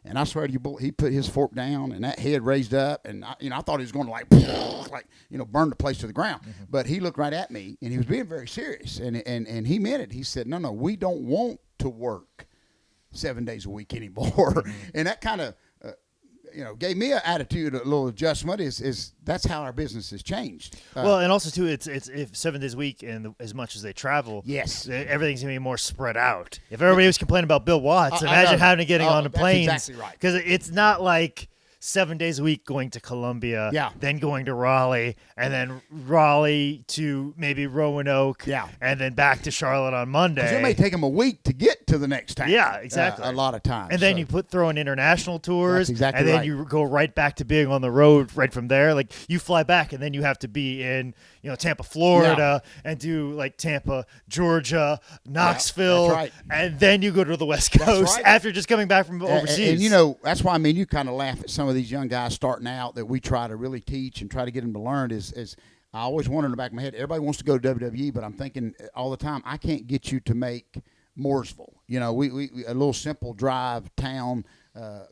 And I swear to you, he put his fork down, and that head raised up, and I thought he was going to burn the place to the ground. Mm-hmm. But he looked right at me, and he was being very serious, and he meant it. He said, no, we don't want to work 7 days a week anymore. Mm-hmm. And that kind of gave me an attitude, a little adjustment. Is that's how our business has changed. Well, and also too, it's if 7 days a week, and as much as they travel, yes, everything's gonna be more spread out. If everybody was complaining about Bill Watts, imagine having to getting on the planes. That's exactly right. Because it's not like 7 days a week going to Columbia, then going to Raleigh, and then Raleigh to maybe Roanoke, and then back to Charlotte on Monday. Because it may take them a week to get to the next town. Yeah, exactly. A lot of times. And then you throw in international tours, that's exactly and then right. you go right back to being on the road right from there. Like you fly back, and then you have to be in Tampa, Florida, and do like Tampa, Georgia, Knoxville, that's right. and then you go to the West Coast after just coming back from overseas. And that's why you kind of laugh at some of these young guys starting out that we try to really teach and try to get them to learn is I always wonder in the back of my head, everybody wants to go to WWE, but I'm thinking all the time, I can't get you to make Mooresville. We a little simple drive town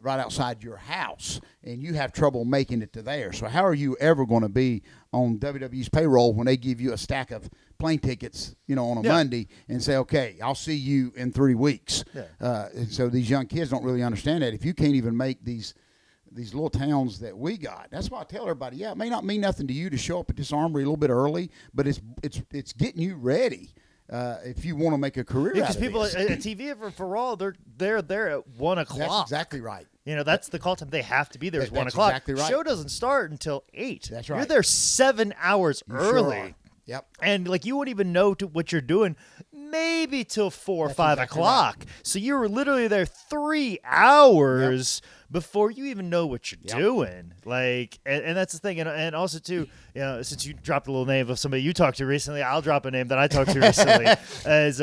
right outside your house, and you have trouble making it to there. So how are you ever going to be on WWE's payroll when they give you a stack of plane tickets, on a Monday and say, okay, I'll see you in 3 weeks. Yeah. And so these young kids don't really understand that. If you can't even make these little towns that we got, that's why I tell everybody, it may not mean nothing to you to show up at this armory a little bit early, but it's getting you ready if you want to make a career out of this. Because people at TV for Raw, they're there at 1 o'clock. That's exactly right. That's the call time. They have to be there at 1 o'clock. Exactly right. The show doesn't start until 8. That's right. You're there 7 hours early. Sure are. Yep. And you wouldn't even know what you're doing maybe till 4 or 5 o'clock. Right. So you're literally there 3 hours before you even know what you're doing. And that's the thing. And also too, since you dropped a little name of somebody you talked to recently, I'll drop a name that I talked to recently as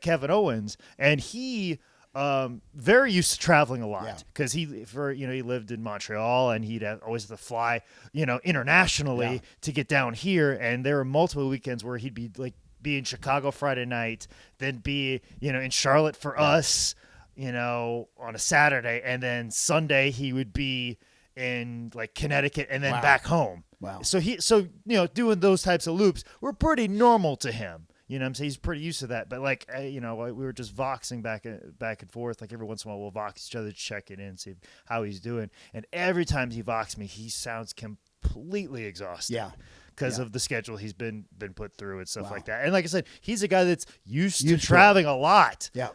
Kevin Owens, and he. Very used to traveling a lot because he lived in Montreal, and he'd always have to fly, internationally to get down here. And there were multiple weekends where he'd be in Chicago Friday night, then be, in Charlotte for us, on a Saturday. And then Sunday he would be in Connecticut and then back home. Wow. So doing those types of loops were pretty normal to him. I'm saying he's pretty used to that. But we were just voxing back and forth. Every once in a while we'll vox each other to check it in, see how he's doing. And every time he voxes me, he sounds completely exhausted. Yeah. Because of the schedule he's been put through and stuff like that. And like I said, he's a guy that's used to traveling a lot. Yeah.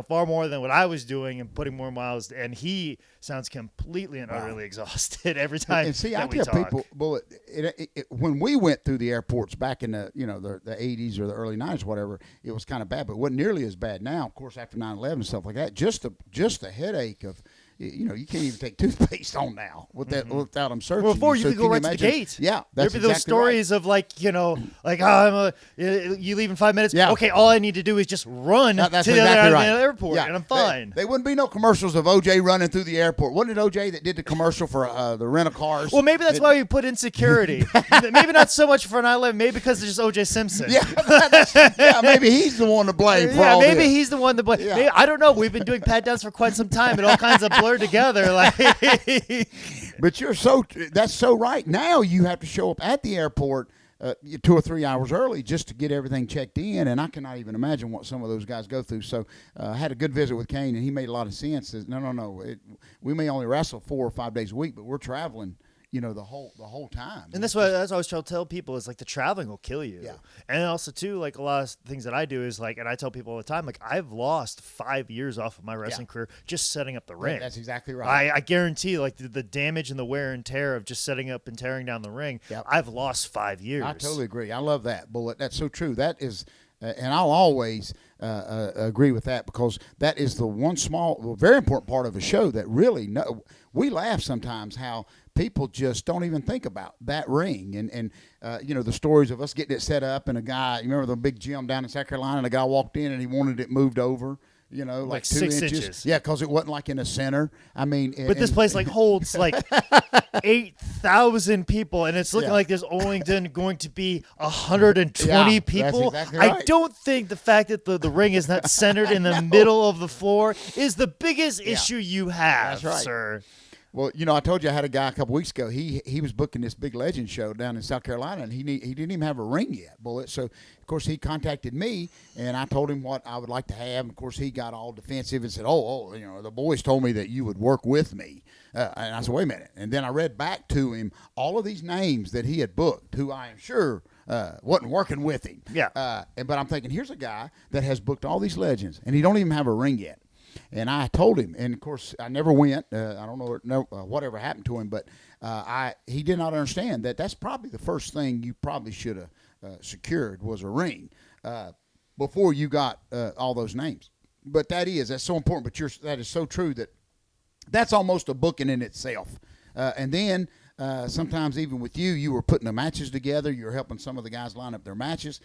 Far more than what I was doing and putting more miles. And he sounds completely and utterly exhausted every time. And see, I tell people, Bullet, when we went through the airports back in the 80s or the early 90s, whatever, it was kind of bad, but it wasn't nearly as bad now. Of course, after 9/11 and stuff like that, just the headache of. You can't even take toothpaste on now without them searching. Well, before you could go right to the gate. Yeah, that's there'd be those stories of you leave in 5 minutes. Yeah. Okay, all I need to do is just run to the other end of the airport, and I'm fine. They wouldn't be no commercials of OJ running through the airport. Wasn't it OJ that did the commercial for the rental cars? Well, maybe that's why we put in security. Maybe not so much for 9/11. Maybe because it's just OJ Simpson. Maybe he's the one to blame for all maybe this. He's the one to blame. Yeah. Maybe, I don't know. We've been doing pat downs for quite some time, and all kinds of blur together. But that's so right. Now you have to show up at the airport 2 or 3 hours early just to get everything checked in, and I cannot even imagine what some of those guys go through. So I had a good visit with Kane, and he made a lot of sense. No. We may only wrestle 4 or 5 days a week, but we're traveling the whole time. And that's what I always try to tell people is the traveling will kill you. Yeah. And also too, a lot of things that I do is and I tell people all the time, I've lost 5 years off of my wrestling career just setting up the ring. That's exactly right. I guarantee the damage and the wear and tear of just setting up and tearing down the ring, I've lost 5 years. I totally agree. I love that, Bullet. That's so true. That is and I'll always agree with that because that is the one very important part of a show that really we laugh sometimes how people just don't even think about that ring. And the stories of us getting it set up and a guy, you remember the big gym down in South Carolina, and a guy walked in and he wanted it moved over. Like 2 6 inches. inches. Yeah, because it wasn't like in the center. I mean, but this place holds 8,000 people, and it's looking like there's only going to be 120 people. That's exactly right. I don't think the fact that the ring is not centered in the middle of the floor is the biggest issue you have, That's right. sir. Well, I told you I had a guy a couple weeks ago. He was booking this big legend show down in South Carolina, and he didn't even have a ring yet, Bullet. So, of course, he contacted me, and I told him what I would like to have. And, of course, he got all defensive and said, the boys told me that you would work with me. And I said, wait a minute. And then I read back to him all of these names that he had booked, who I am sure wasn't working with him. Yeah. But I'm thinking, here's a guy that has booked all these legends, and he don't even have a ring yet. And I told him, and of course I never went. I don't know whatever happened to him, but he did not understand that that's probably the first thing you probably should have secured was a ring before you got all those names. But that's so important. But that is so true that's almost a booking in itself. And then sometimes even with you were putting the matches together. You were helping some of the guys line up their matches,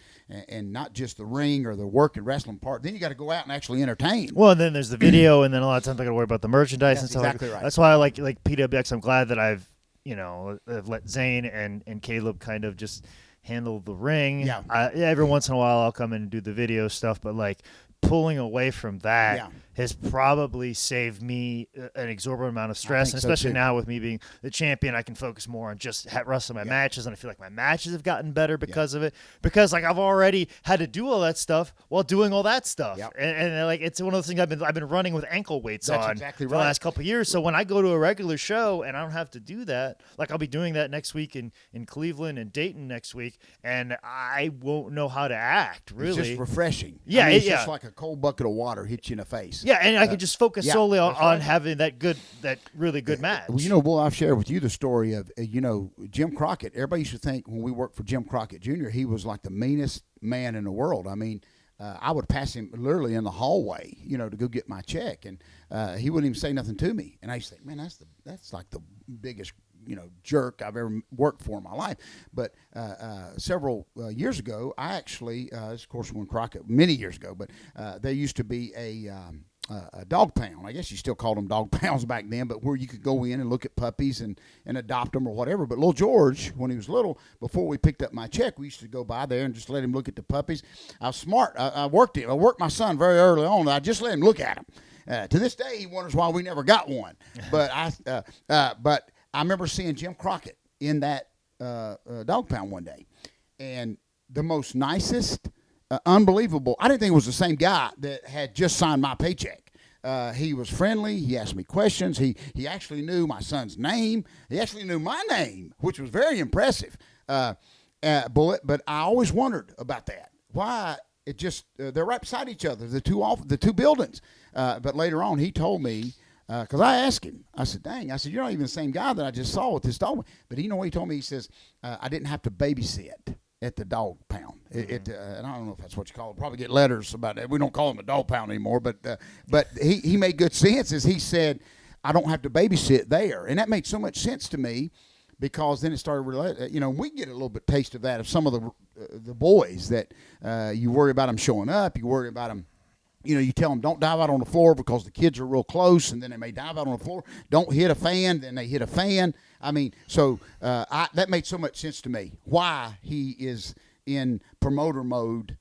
and not just the ring or the work and wrestling part. Then you got to go out and actually entertain. Well, and then there's the video, and then a lot of times I got to worry about the merchandise and stuff. Exactly right. That's why I like PWX. I'm glad that I've let Zane and Caleb kind of just handle the ring. Yeah. Every once in a while I'll come in and do the video stuff, but pulling away from that has probably saved me an exorbitant amount of stress, and especially now with me being the champion, I can focus more on just wrestling my matches, and I feel like my matches have gotten better because of it, because I've already had to do all that stuff while doing all that stuff, and it's one of those things I've been running with ankle weights on for the last couple of years. So when I go to a regular show and I don't have to do that, I'll be doing that next week in Cleveland and Dayton next week, and I won't know how to act, really. It's just refreshing. Yeah, it's just like a cold bucket of water hits you in the face. Yeah, and I can just focus solely on right. having that really good match. Well, Bull, I've shared with you the story of, Jim Crockett. Everybody used to think when we worked for Jim Crockett Jr., he was like the meanest man in the world. I mean, I would pass him literally in the hallway, to go get my check, and he wouldn't even say nothing to me. And I used to think, man, that's like the biggest jerk I've ever worked for in my life. But several years ago, I actually, of course, when Crockett, many years ago, but there used to be a dog pound. I guess you still called them dog pounds back then, but where you could go in and look at puppies and adopt them or whatever. But little George, when he was little, before we picked up my check, we used to go by there and just let him look at the puppies. I was smart. I worked my son very early on. I just let him look at him. To this day, he wonders why we never got one. But I remember seeing Jim Crockett in that dog pound one day, and the most nicest, unbelievable. I didn't think it was the same guy that had just signed my paycheck. He was friendly. He asked me questions. He actually knew my son's name. He actually knew my name, which was very impressive. Bullet. But I always wondered about that. Why it just they're right beside each other, the two buildings. But later on, he told me. Because I asked him, I said, dang, you're not even the same guy that I just saw with this dog. But you know what he told me? He says, I didn't have to babysit at the dog pound. And I don't know if that's what you call it. Probably get letters about that. We don't call him a dog pound anymore. But he made good sense as he said, I don't have to babysit there. And that made so much sense to me, because then it started, we get a little bit taste of that of some of the boys that you worry about them showing up. You worry about them. You tell them don't dive out on the floor because the kids are real close, and then they may dive out on the floor. Don't hit a fan, then they hit a fan. I mean, so that made so much sense to me. Why he is in promoter mode,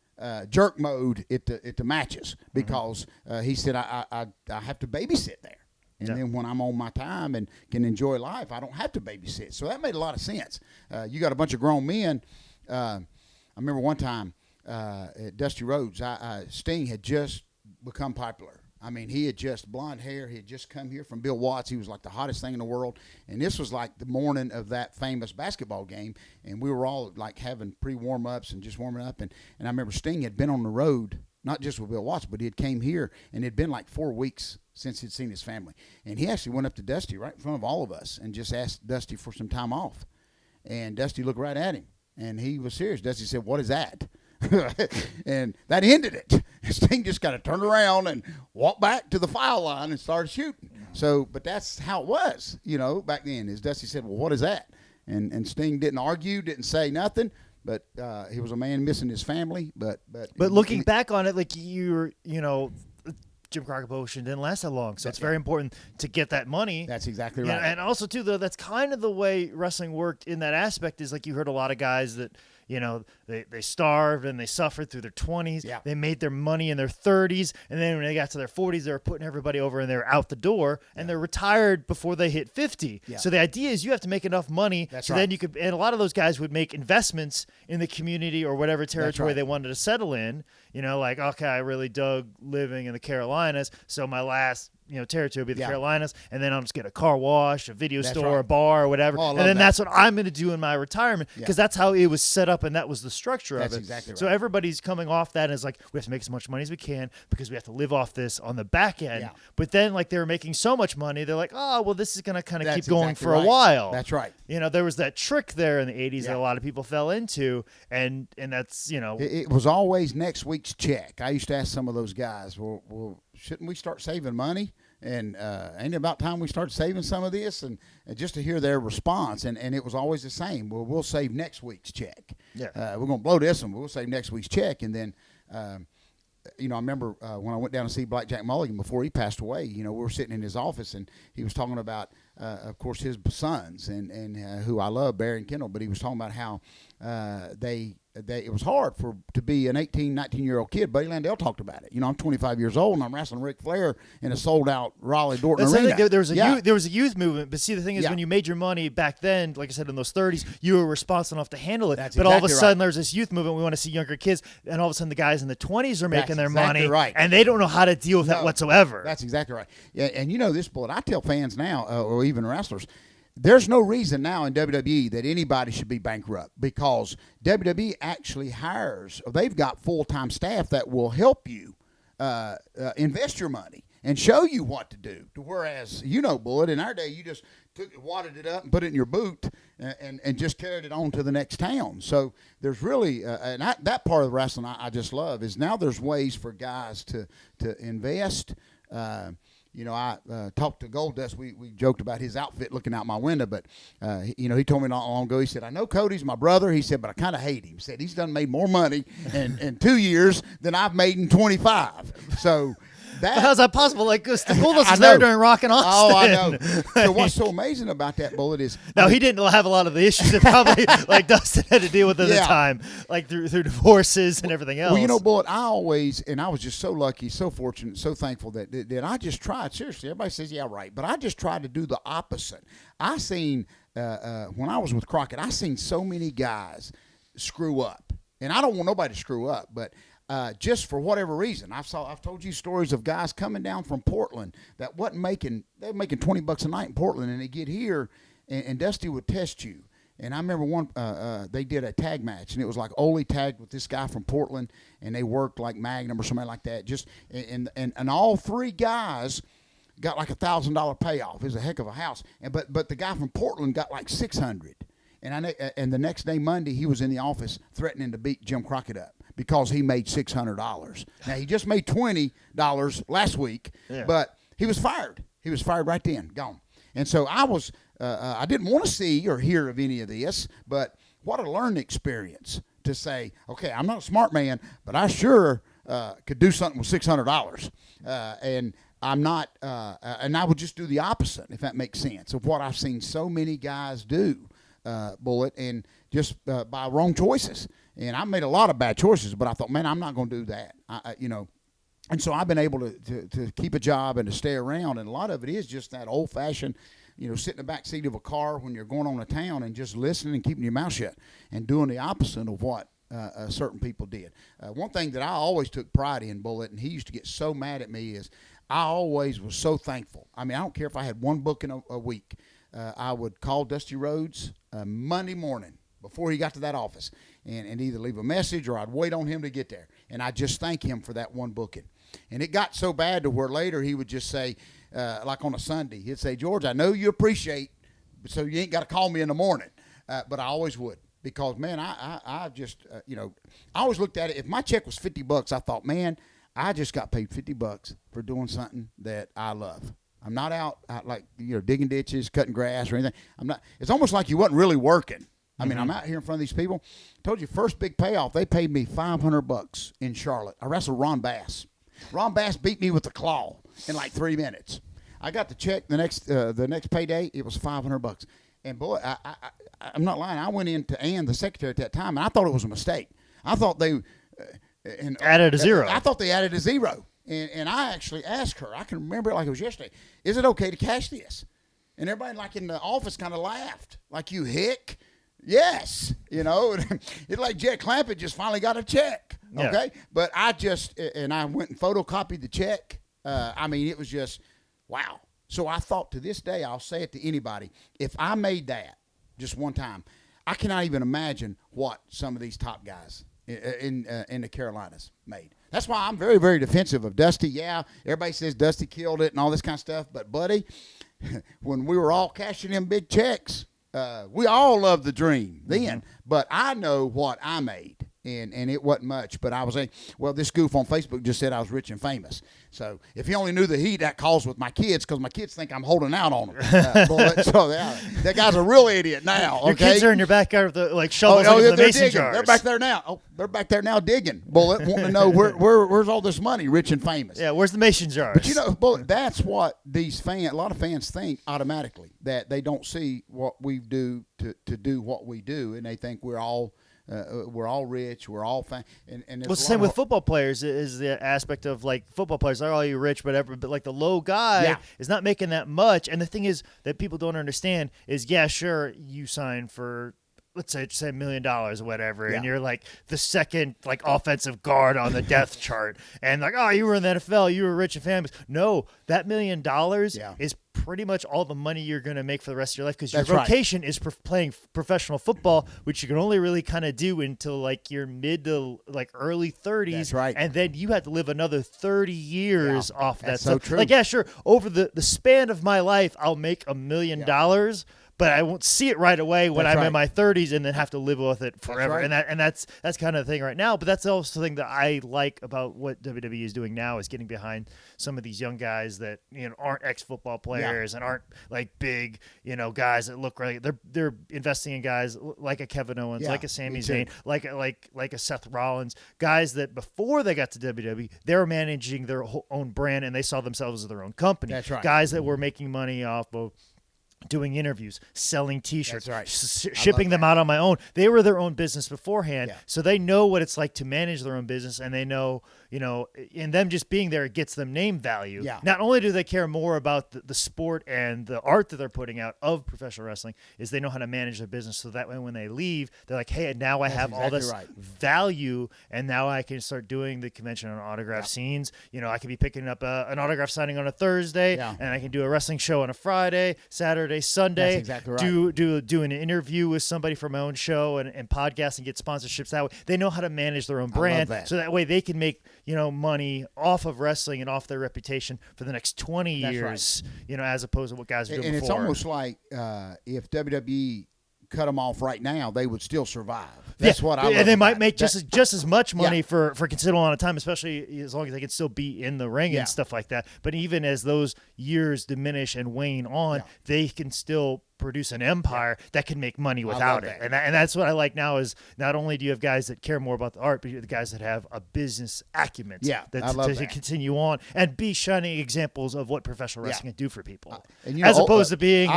jerk mode at the matches, because he said I have to babysit there, and then when I'm on my time and can enjoy life, I don't have to babysit. So that made a lot of sense. You got a bunch of grown men. I remember one time at Dusty Rhodes, Sting had just become popular. I mean, he had just blonde hair. He had just come here from Bill Watts. He was like the hottest thing in the world. And this was like the morning of that famous basketball game. And we were all like having pre-warm-ups and just warming up. And I remember Sting had been on the road, not just with Bill Watts, but he had came here, and it had been like 4 weeks since he'd seen his family. And he actually went up to Dusty right in front of all of us and just asked Dusty for some time off. And Dusty looked right at him, and he was serious. Dusty said, "What is that?" And that ended it. Sting just kind of turned around and walked back to the foul line and started shooting. So, but that's how it was, back then. As Dusty said, well, what is that? And Sting didn't argue, didn't say nothing. But he was a man missing his family. But looking back on it, like Jim Crockett Promotion didn't last that long, so it's very important to get that money. That's exactly right. And also, too, though, that's kind of the way wrestling worked in that aspect. Is like you heard a lot of guys that they starved and they suffered through their 20s. Yeah. They made their money in their 30s, and then when they got to their 40s, they were putting everybody over and they were out the door, and they're retired before they hit 50. Yeah. So the idea is you have to make enough money then you could. And a lot of those guys would make investments in the community or whatever territory they wanted to settle in. Like, okay, I really dug living in the Carolinas, so my last territory would be the Carolinas, and then I'll just get a car wash, a video store, a bar, or whatever, and then that's what I'm going to do in my retirement, because that's how it was set up, and that was the structure of it. That's exactly right. So everybody's coming off that and is like, we have to make as much money as we can because we have to live off this on the back end. Yeah. But then, like, they were making so much money, they're like, oh, well, this is going to kind of keep going for right. a while. That's right. There was that trick there in the 80s that a lot of people fell into, and that's, It was always next week's check. I used to ask some of those guys, well shouldn't we start saving money? And ain't it about time we started saving some of this? And just to hear their response, and it was always the same. Well, we'll save next week's check. Yeah. We're going to blow this one, but we'll save next week's check. And then, I remember when I went down to see Blackjack Mulligan before he passed away, we were sitting in his office, and he was talking about, of course, his sons, and who I love, Barry and Kendall, but he was talking about how it was hard to be an 18, 19-year-old kid. Buddy Landell talked about it. I'm 25 years old, and I'm wrestling Ric Flair in a sold-out Raleigh-Dorton arena. There was a youth movement, but see, the thing is, when you made your money back then, like I said, in those 30s, you were responsible enough to handle it. That's but all of a exactly sudden, right. there's this youth movement. We want to see younger kids, and all of a sudden, the guys in the 20s are making their exactly money, right. and they don't know how to deal with that whatsoever. That's exactly right. Yeah, and this, Bullet, I tell fans now, or even wrestlers, there's no reason now in WWE that anybody should be bankrupt, because WWE actually hires, they've got full-time staff that will help you invest your money and show you what to do. Whereas, Bullet, in our day, you just wadded it up and put it in your boot and just carried it on to the next town. So there's really, that part of wrestling I just love, is now there's ways for guys to invest. I talked to Goldust. We joked about his outfit looking out my window, but he told me not long ago. He said, "I know Cody's my brother." He said, "But I kind of hate him." He said, "He's done made more money in 2 years than I've made in 25." So. How's that possible? Like, Goldust was there during Rock and Austin. Oh, I know. So what's so amazing about that, Bullet, is... Now, he didn't have a lot of the issues that probably, like, Dustin had to deal with at the time, like through divorces and everything else. Well, Bullet, I always, and I was just so lucky, so fortunate, so thankful that I just tried. Seriously, everybody says, yeah, right. But I just tried to do the opposite. I seen, when I was with Crockett, I seen so many guys screw up. And I don't want nobody to screw up, but... just for whatever reason, I've told you stories of guys coming down from Portland that they were making $20 a night in Portland, and they get here, and Dusty would test you. And I remember one, they did a tag match, and it was like Ole tagged with this guy from Portland, and they worked like Magnum or something like that. And all three guys got like $1,000 payoff. It was a heck of a house. But the guy from Portland got like $600. And the next day, Monday, he was in the office threatening to beat Jim Crockett up because he made $600. Now, he just made $20 last week, but he was fired. He was fired right then, gone. And so I didn't want to see or hear of any of this, but what a learning experience to say, okay, I'm not a smart man, but I sure could do something with $600. And I'm not, and I would just do the opposite, if that makes sense, of what I've seen so many guys do. Bullet, and just by wrong choices. And I made a lot of bad choices, but I thought, man, I'm not going to do that. And so I've been able to keep a job and to stay around. And a lot of it is just that old-fashioned, sit in the back seat of a car when you're going on to town and just listening and keeping your mouth shut and doing the opposite of what certain people did. One thing that I always took pride in, Bullet, and he used to get so mad at me, is I always was so thankful. I mean, I don't care if I had one book in a week. I would call Dusty Rhodes Monday morning before he got to that office and either leave a message or I'd wait on him to get there. And I'd just thank him for that one booking. And it got so bad to where later he would just say, like on a Sunday, he'd say, George, I know you appreciate, so you ain't got to call me in the morning. But I always would. Because, man, I just, I always looked at it. If my check was $50, I thought, man, I just got paid $50 for doing something that I love. I'm not out like digging ditches, cutting grass or anything. I'm not. It's almost like you wasn't really working. I mean, I'm out here in front of these people. Told you, first big payoff, they paid me $500 in Charlotte. I wrestled Ron Bass. Ron Bass beat me with the claw in like 3 minutes. I got the check the next payday. It was $500. And boy, I'm not lying. I went in to Ann, the secretary at that time, and I thought it was a mistake. I thought they added a zero. I thought they added a zero. And I actually asked her. I can remember it like it was yesterday. Is it okay to cash this? And everybody like in the office kind of laughed. Like, you hick? Yes. It's like Jack Clampett just finally got a check. Okay? Yeah. But I went and photocopied the check. It was just, wow. So I thought, to this day, I'll say it to anybody, if I made that just one time, I cannot even imagine what some of these top guys in the Carolinas made. That's why I'm very, very defensive of Dusty. Yeah, everybody says Dusty killed it and all this kind of stuff. But, buddy, when we were all cashing in big checks, we all loved the dream then. But I know what I made. And it wasn't much, but I was saying, well, this goof on Facebook just said I was rich and famous. So if he only knew the heat that caused with my kids, because my kids think I'm holding out on them. That guy's a real idiot now. Your kids are in your backyard with the shovels in the mason digging. jars. They're back there now. Oh, they're back there now digging. Bullet, wanting to know where's all this money, rich and famous. Yeah, where's the mason jars? But Bullet, that's what a lot of fans think automatically, that they don't see what we do to do what we do, and they think we're all rich, we're all fine. And the same with football players is the aspect of football players are all you rich, whatever, but the low guy is not making that much. And the thing is that people don't understand is, yeah, sure, you sign for, let's say $1 million or whatever, and you're the second offensive guard on the depth chart, and you were in the NFL, you were rich and famous. No, that $1 million is pretty much all the money you're going to make for the rest of your life, because your vocation is playing professional football, which you can only really kind of do until your mid to early 30s. That's right. And then you have to live another 30 years off that. So true. Sure, over the span of my life, I'll make $1 million. But I won't see it right away when I'm in my 30s, and then have to live with it forever. That's right. That's kind of the thing right now. But that's also the thing that I like about what WWE is doing now, is getting behind some of these young guys that aren't ex-football players and aren't big guys that look right. They're investing in guys like a Kevin Owens, like a Sami Zayn, like a Seth Rollins, guys that before they got to WWE, they were managing their own brand and they saw themselves as their own company. That's right. Guys that were making money off of doing interviews, selling T-shirts, shipping them out on my own. They were their own business beforehand, so they know what it's like to manage their own business, and they know, in them just being there, it gets them name value. Yeah. Not only do they care more about the sport and the art that they're putting out of professional wrestling, is they know how to manage their business, so that way when they leave, they're like, hey, now I have all this value, and now I can start doing the convention on autograph scenes. I can be picking up an autograph signing on a Thursday, and I can do a wrestling show on a Friday, Saturday, Sunday. That's exactly right. Do an interview with somebody from my own show and podcast and get sponsorships that way. They know how to manage their own brand, so that way they can make money off of wrestling and off their reputation for the next 20 years. As opposed to what guys are doing before. And it's almost like if WWE cut them off right now, they would still survive. That's what I love. And they might make just as much money for a considerable amount of time, especially as long as they can still be in the ring and stuff like that. But even as those years diminish and wane on, they can still produce an empire that can make money without it. And that's what I like now, is not only do you have guys that care more about the art, but you have the guys that have a business acumen to continue on and be shining examples of what professional wrestling can do for people. As opposed to being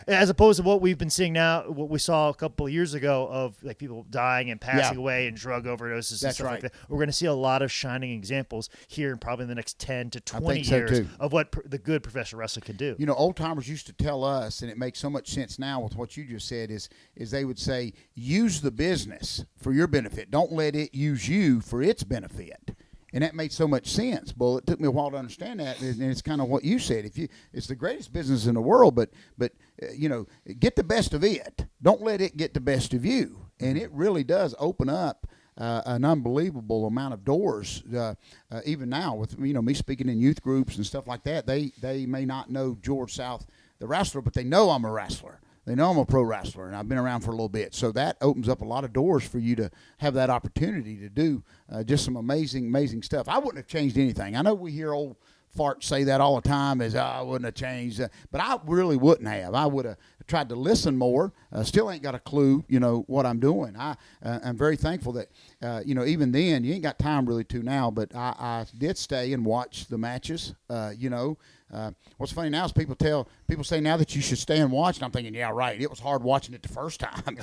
as opposed to what we've been seeing now, what we saw a couple of years ago of people dying and passing away and drug overdoses and stuff like that. We're going to see a lot of shining examples here in probably the next 10 to 20 years of what the good professional wrestler can do. Old timers used to tell us, and it makes so much sense now with what you just said, is they would say, use the business for your benefit. Don't let it use you for its benefit. And that made so much sense. Well, it took me a while to understand that, and it's kind of what you said. It's the greatest business in the world, but get the best of it. Don't let it get the best of you. And it really does open up an unbelievable amount of doors. Even now, with me speaking in youth groups and stuff like that, they may not know George South, the wrestler, but they know I'm a wrestler. They know I'm a pro wrestler, and I've been around for a little bit. So that opens up a lot of doors for you to have that opportunity to do just some amazing, amazing stuff. I wouldn't have changed anything. I know we hear old farts say that all the time is, I wouldn't have changed. But I really wouldn't have. I would have tried to listen more. Still ain't got a clue, what I'm doing. I'm very thankful that, even then, you ain't got time really to now, but I did stay and watch the matches, What's funny now is people say now that you should stay and watch, and I'm thinking, yeah, right. It was hard watching it the first time.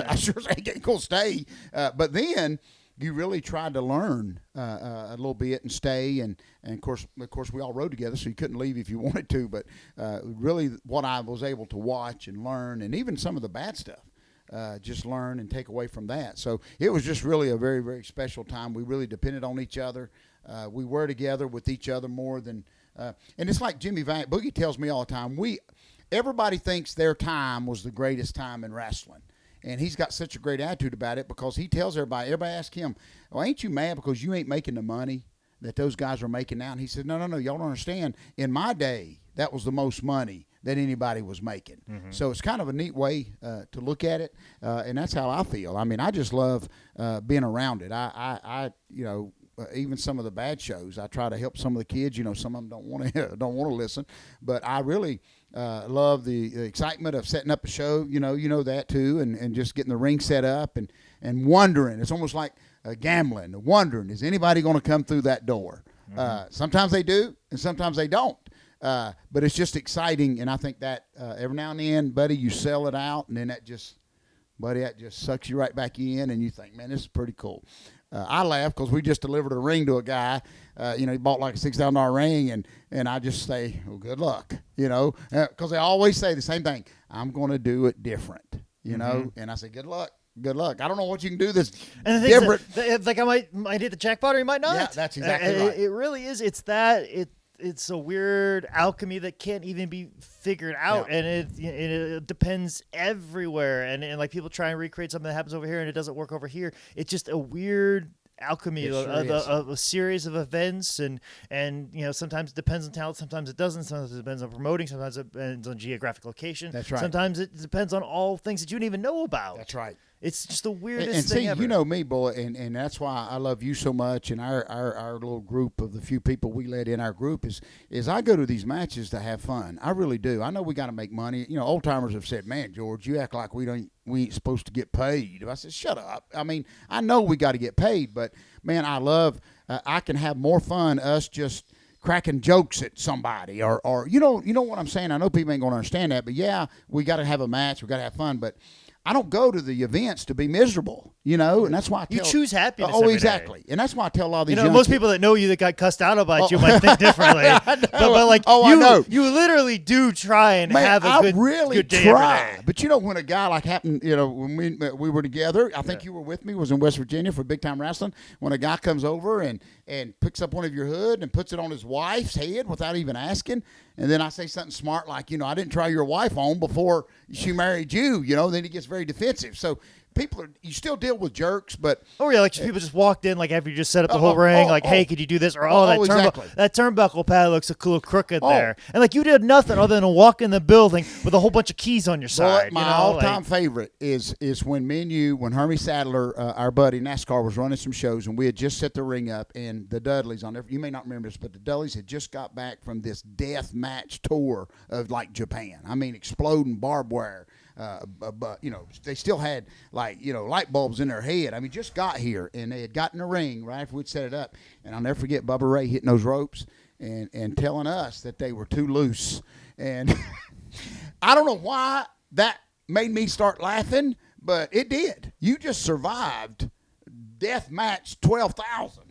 I sure ain't gonna stay. But then you really tried to learn a little bit and stay, and of course we all rode together, so you couldn't leave if you wanted to. But really, what I was able to watch and learn, and even some of the bad stuff. Just learn and take away from that. So it was just really a very, very special time. We really depended on each other. We were together with each other more than and it's like Jimmy Valiant. Boogie tells me all the time, everybody thinks their time was the greatest time in wrestling. And he's got such a great attitude about it because he tells everybody asks him, well, ain't you mad because you ain't making the money that those guys are making now? And he said, no, y'all don't understand. In my day, that was the most money that anybody was making. Mm-hmm. So it's kind of a neat way to look at it, and that's how I feel. I mean, I just love being around it. I even some of the bad shows, I try to help some of the kids. Some of them don't want to listen, but I really love the excitement of setting up a show. You know that too, and just getting the ring set up and wondering. It's almost like gambling, wondering, is anybody going to come through that door? Mm-hmm. Sometimes they do, and sometimes they don't. But it's just exciting, and I think that every now and then, buddy, you sell it out, and then that just sucks you right back in, and you think, man, this is pretty cool. I laugh because we just delivered a ring to a guy. He bought like a $6,000 ring, and I just say, well, good luck, because they always say the same thing. I'm going to do it different, mm-hmm. And I say, good luck. Good luck. I don't know what you can do that's different. Like I might hit the jackpot or you might not. Yeah, that's exactly right. It really is. It's a weird alchemy that can't even be figured out, yeah. And it depends everywhere. And like people try and recreate something that happens over here and it doesn't work over here. It's just a weird alchemy of a series of events, and sometimes it depends on talent, sometimes it doesn't, sometimes it depends on promoting, sometimes it depends on geographic location. That's right. Sometimes it depends on all things that you don't even know about. That's right. It's just the weirdest and thing see, ever. You know me, boy, and that's why I love you so much. And our little group of the few people we let in our group is I go to these matches to have fun. I really do. I know we got to make money. Old timers have said, "Man, George, you act like we ain't supposed to get paid." I said, "Shut up." I mean, I know we got to get paid, but man, I love. I can have more fun us just cracking jokes at somebody, or you know what I'm saying. I know people ain't gonna understand that, but yeah, we got to have a match. We got to have fun, but I don't go to the events to be miserable, and that's why I tell you choose happiness. Oh, exactly, and that's why I tell all these. Most people that know you that got cussed out about you might think differently. but like, I know. You literally do try and have a good, good day try. every day. But when a guy like happened, when we were together, I think you were with me. Was in West Virginia for Big Time Wrestling. When a guy comes over and picks up one of your hood and puts it on his wife's head without even asking. And then I say something smart like, I didn't try your wife on before she married you, then he gets very defensive. So you still deal with jerks, but people just walked in like after you just set up the whole ring, hey, could you do this? Or that turnbuckle pad looks a little crooked there, and like you did nothing other than walk in the building with a whole bunch of keys on your side. My all-time favorite is when me and you, when Hermie Sadler, our buddy NASCAR, was running some shows, and we had just set the ring up, and the Dudleys on there. You may not remember this, but the Dudleys had just got back from this death match tour of like Japan. I mean, exploding barbed wire. But they still had light bulbs in their head. I mean, just got here and they had gotten a ring right after we'd set it up. And I'll never forget Bubba Ray hitting those ropes and telling us that they were too loose. And I don't know why that made me start laughing, but it did. You just survived death match 12,000.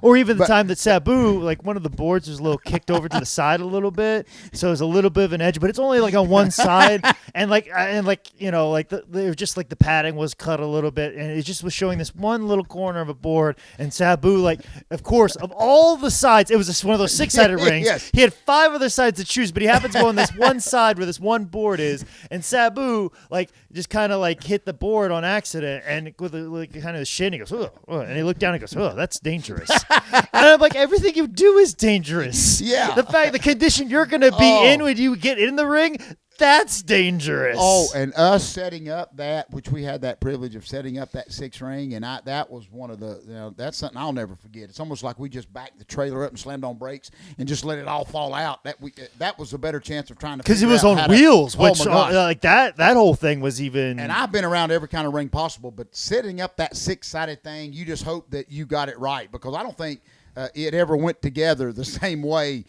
Or even the time that Sabu, like one of the boards was a little kicked over to the side a little bit, so it was a little bit of an edge, but it's only like on one side, and they were just like the padding was cut a little bit, and it just was showing this one little corner of a board, and Sabu, like, of course, of all the sides, it was one of those 6-sided rings. Yes. He had 5 other sides to choose, but he happened to go on this one side where this one board is, and Sabu like just kind of like hit the board on accident, and with kind of a shin, he goes, oh, and he looked down and goes, oh, that's dangerous. And I'm like, everything you do is dangerous. Yeah. The condition you're going to be in when you get in the ring, that's dangerous. Oh, and us setting up that, which we had that privilege of setting up that 6 ring, and that was one of the, that's something I'll never forget. It's almost like we just backed the trailer up and slammed on brakes and just let it all fall out. That was a better chance of trying to, because it was on wheels, which like that whole thing was even. And I've been around every kind of ring possible, but setting up that 6-sided thing, you just hope that you got it right, because I don't think it ever went together the same way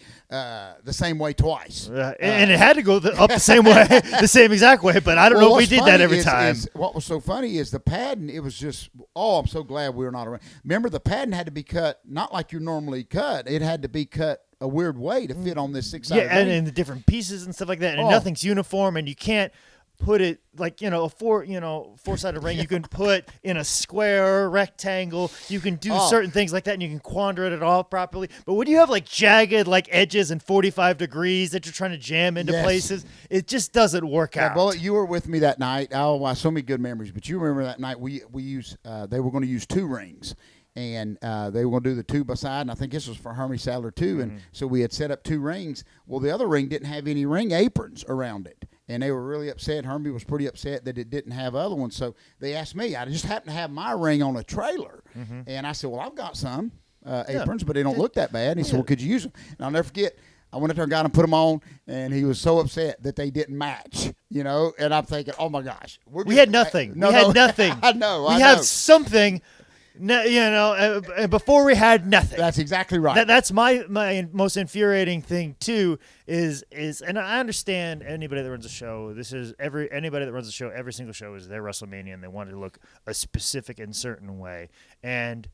twice. And it had to go up the same way, the same exact way, but I don't know if we did that every time. What was so funny is the padding, it was just, I'm so glad we were not around. Remember, the padding had to be cut, not like you're normally cut. It had to be cut a weird way to fit on this 6-sided ring. And the different pieces and stuff like that, and nothing's uniform, and you can't put it like, a four-sided ring you can put in a square, rectangle. You can do certain things like that, and you can quadrant it all properly. But when you have like jagged like edges and 45 degrees that you're trying to jam into places, it just doesn't work out. Bullet, you were with me that night. So many good memories. But you remember that night we used they were going to use 2 rings. And they were going to do the 2 by side, and I think this was for Hermie Sadler too. And so we had set up 2 rings. Well, the other ring didn't have any ring aprons around it, and they were really upset. Hermie was pretty upset that it didn't have other ones. So they asked me. I just happened to have my ring on a trailer, and I said, "Well, I've got some aprons, but they don't look that bad." And he said, "Well, could you use them?" And I'll never forget. I went up there and got him, put them on, and he was so upset that they didn't match, And I'm thinking, "Oh my gosh, we had nothing. We had nothing. I know. We have something." No, before we had nothing. That's exactly right. That's my most infuriating thing too. Is and I understand anybody that runs a show. Anybody that runs a show. Every single show is their WrestleMania, and they want it to look a specific and certain way. And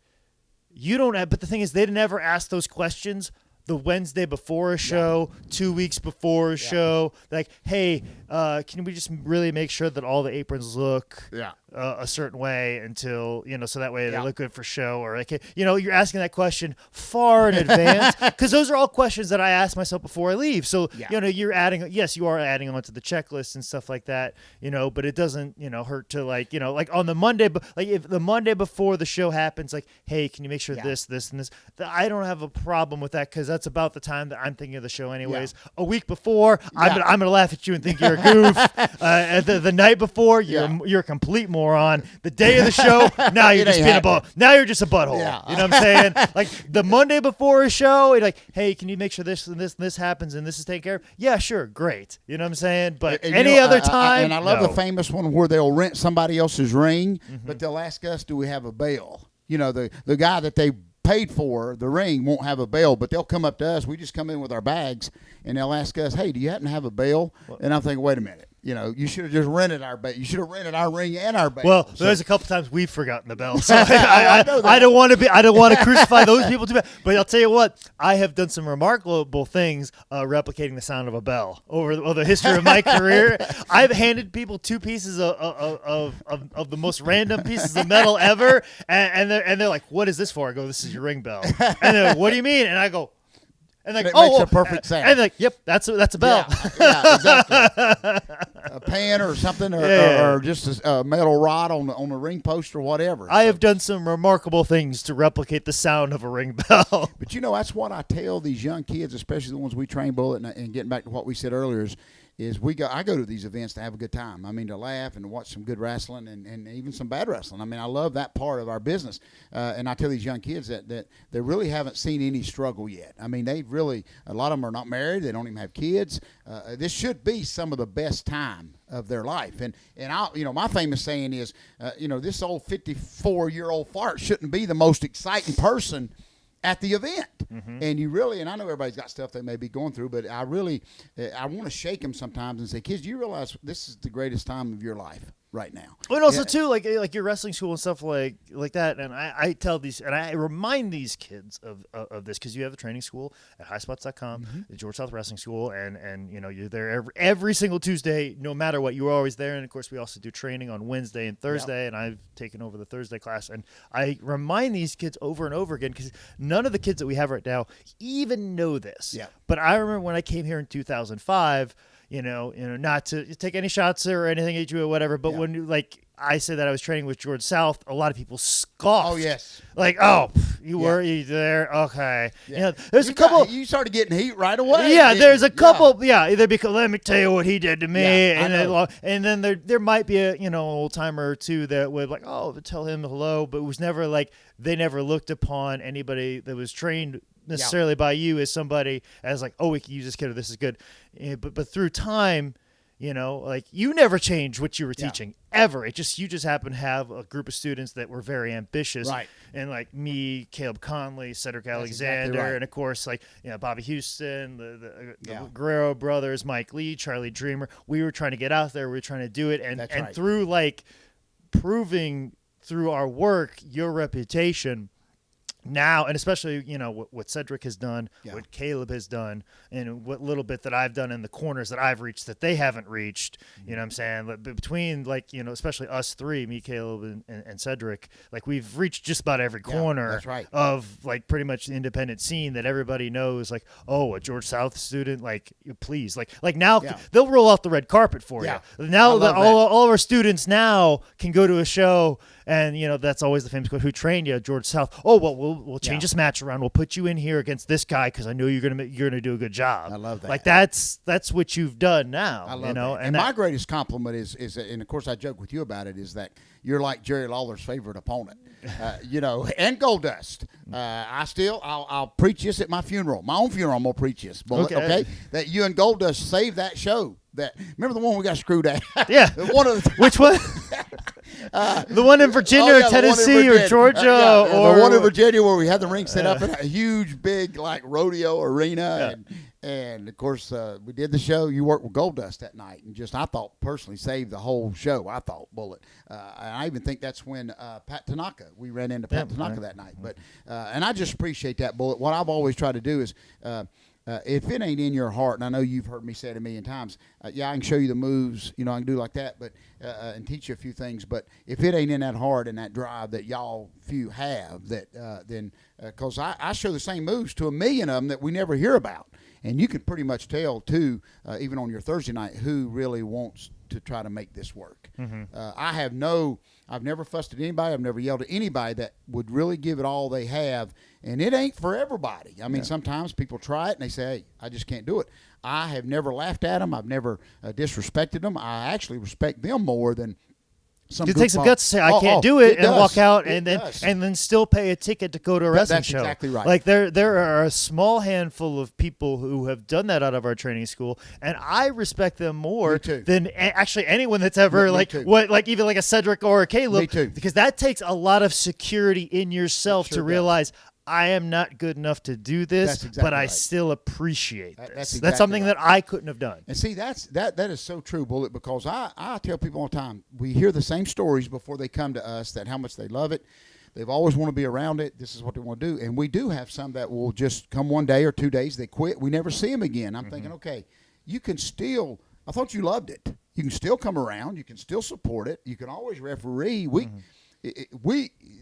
you don't. But the thing is, they never ask those questions the Wednesday before a show, 2 weeks before a show. Like, hey, can we just really make sure that all the aprons look a certain way until, so that way they look good for show? Or, like, you're asking that question far in advance, because those are all questions that I ask myself before I leave. So, you're adding, yes, you are adding them to the checklist and stuff like that, but it doesn't, hurt to, like on the Monday, like if the Monday before the show happens, like, hey, can you make sure this, and this? I don't have a problem with that, because that's about the time that I'm thinking of the show anyways. A week before, I'm gonna laugh at you and think you're a goof. The night before, you're a complete moron. The day of the show, now you're just being a butt. Now you're just a butthole. You know what I'm saying? Like the Monday before a show, you're like, hey, can you make sure this and this and this happens and this is taken care of? Yeah, sure, great. You know what I'm saying? But any other time, and I love the famous one where they'll rent somebody else's ring, but they'll ask us, do we have a bail? The guy that they paid for the ring won't have a bail, but they'll come up to us. We just come in with our bags, and they'll ask us, hey, do you happen to have a bail? And I'm thinking, wait a minute. You should have just rented our bail. You should have rented our ring and our bail. Well, there's a couple times we've forgotten the bell, so I don't want to crucify those people too bad. But I'll tell you what, I have done some remarkable things replicating the sound of a bell over the history of my career. I've handed people 2 pieces of the most random pieces of metal ever, and they're like, "What is this for?" I go, "This is your ring bell." And they're like, "What do you mean?" And I go. And like, it makes a perfect sound. And like, yep, that's a bell. Yeah, exactly. A pan or something, or just a metal rod on the ring post or whatever. I have done some remarkable things to replicate the sound of a ring bell. But that's what I tell these young kids, especially the ones we train, Bullet, and getting back to what we said earlier is I go to these events to have a good time. I mean, to laugh and to watch some good wrestling and even some bad wrestling. I mean, I love that part of our business. And I tell these young kids that they really haven't seen any struggle yet. I mean, a lot of them are not married. They don't even have kids. This should be some of the best time of their life. And my famous saying is, this old 54-year-old fart shouldn't be the most exciting person at the event. And and I know everybody's got stuff they may be going through, but I want to shake them sometimes and say, kids, do you realize this is the greatest time of your life right now? And also too, like your wrestling school and stuff like that. And I tell these, and I remind these kids of this, because you have a training school at highspots.com, the George South Wrestling School, and you're there every single Tuesday, no matter what. You're always there. And of course, we also do training on Wednesday and Thursday, and I've taken over the Thursday class. And I remind these kids over and over again, because none of the kids that we have right now even know this. Yeah. But I remember when I came here in 2005. Not to take any shots or anything at you or whatever, but when I said that I was training with George South, a lot of people scoffed. Oh, yes. Like, were you there? Okay. Yeah. There's a couple. You started getting heat right away. Yeah, there's a couple. Yeah, because let me tell you what he did to me, Yeah, and then there might be a old timer or two that would like, tell him hello, but it was never like they never looked upon anybody that was trained necessarily by you as somebody as like, we can use this kid or this is good, but through time. Like you never changed what you were teaching ever. You just happen to have a group of students that were very ambitious. Right. And like me, Caleb Conley, Cedric Alexander, exactly right. and of course like Bobby Houston, the Guerrero brothers, Mike Lee, Charlie Dreamer. We were trying to get out there. We were trying to do it, and through like proving through our work, your reputation. Now, and especially, what Cedric has done, what Caleb has done, and what little bit that I've done in the corners that I've reached that they haven't reached, you know what I'm saying? But between, like, especially us three, me, Caleb, and Cedric, like, we've reached just about every corner of, like, pretty much the independent scene that everybody knows, like, a George South student, like, please. Like now, they'll roll out the red carpet for you. Now, all of our students now can go to a show, and, that's always the famous quote, who trained you? George South. We'll change this match around. We'll put you in here against this guy because I know you're gonna do a good job. I love that. Like that's what you've done now. I love that. And my greatest compliment is, and of course I joke with you about it, is that you're like Jerry Lawler's favorite opponent. And Goldust. I'll preach this at my funeral. My own funeral, I'm gonna preach this. Okay? That you and Goldust saved that show. Remember the one we got screwed at? Yeah. Which one? The one in Virginia or Tennessee or Georgia? Or the one in Virginia where we had the ring set up in a huge, big, like, rodeo arena. And of course, we did the show. You worked with Goldust that night. And I thought, personally, saved the whole show. I thought, Bullet. And I even think that's when Pat Tanaka, we ran into Pat Tanaka that night. But and I just appreciate that, Bullet. What I've always tried to do is if it ain't in your heart, and I know you've heard me say it a million times, I can show you the moves, I can do like that, but and teach you a few things. But if it ain't in that heart and that drive that y'all few have, then because I show the same moves to a million of them that we never hear about, and you can pretty much tell too, even on your Thursday night, who really wants to try to make this work. I've never fussed at anybody. I've never yelled at anybody that would really give it all they have. And it ain't for everybody. I mean, sometimes people try it and they say, hey, I just can't do it. I have never laughed at them. I've never disrespected them. I actually respect them more than some. It takes some guts to say I can't do it and walk out and then still pay a ticket to go to a wrestling show. That's exactly right. Like there are a small handful of people who have done that out of our training school, and I respect them more than actually anyone that's ever even like a Cedric or a Caleb. Me too. Because that takes a lot of security in yourself to realize I am not good enough to do this, but I still appreciate this. That's something that I couldn't have done. And see, that is so true, Bullet, because I tell people all the time, we hear the same stories before they come to us, that how much they love it. They've always want to be around it. This is what they want to do. And we do have some that will just come 1 day or 2 days, they quit. We never see them again. I'm thinking, okay, you can still, I thought you loved it. You can still come around. You can still support it. You can always referee.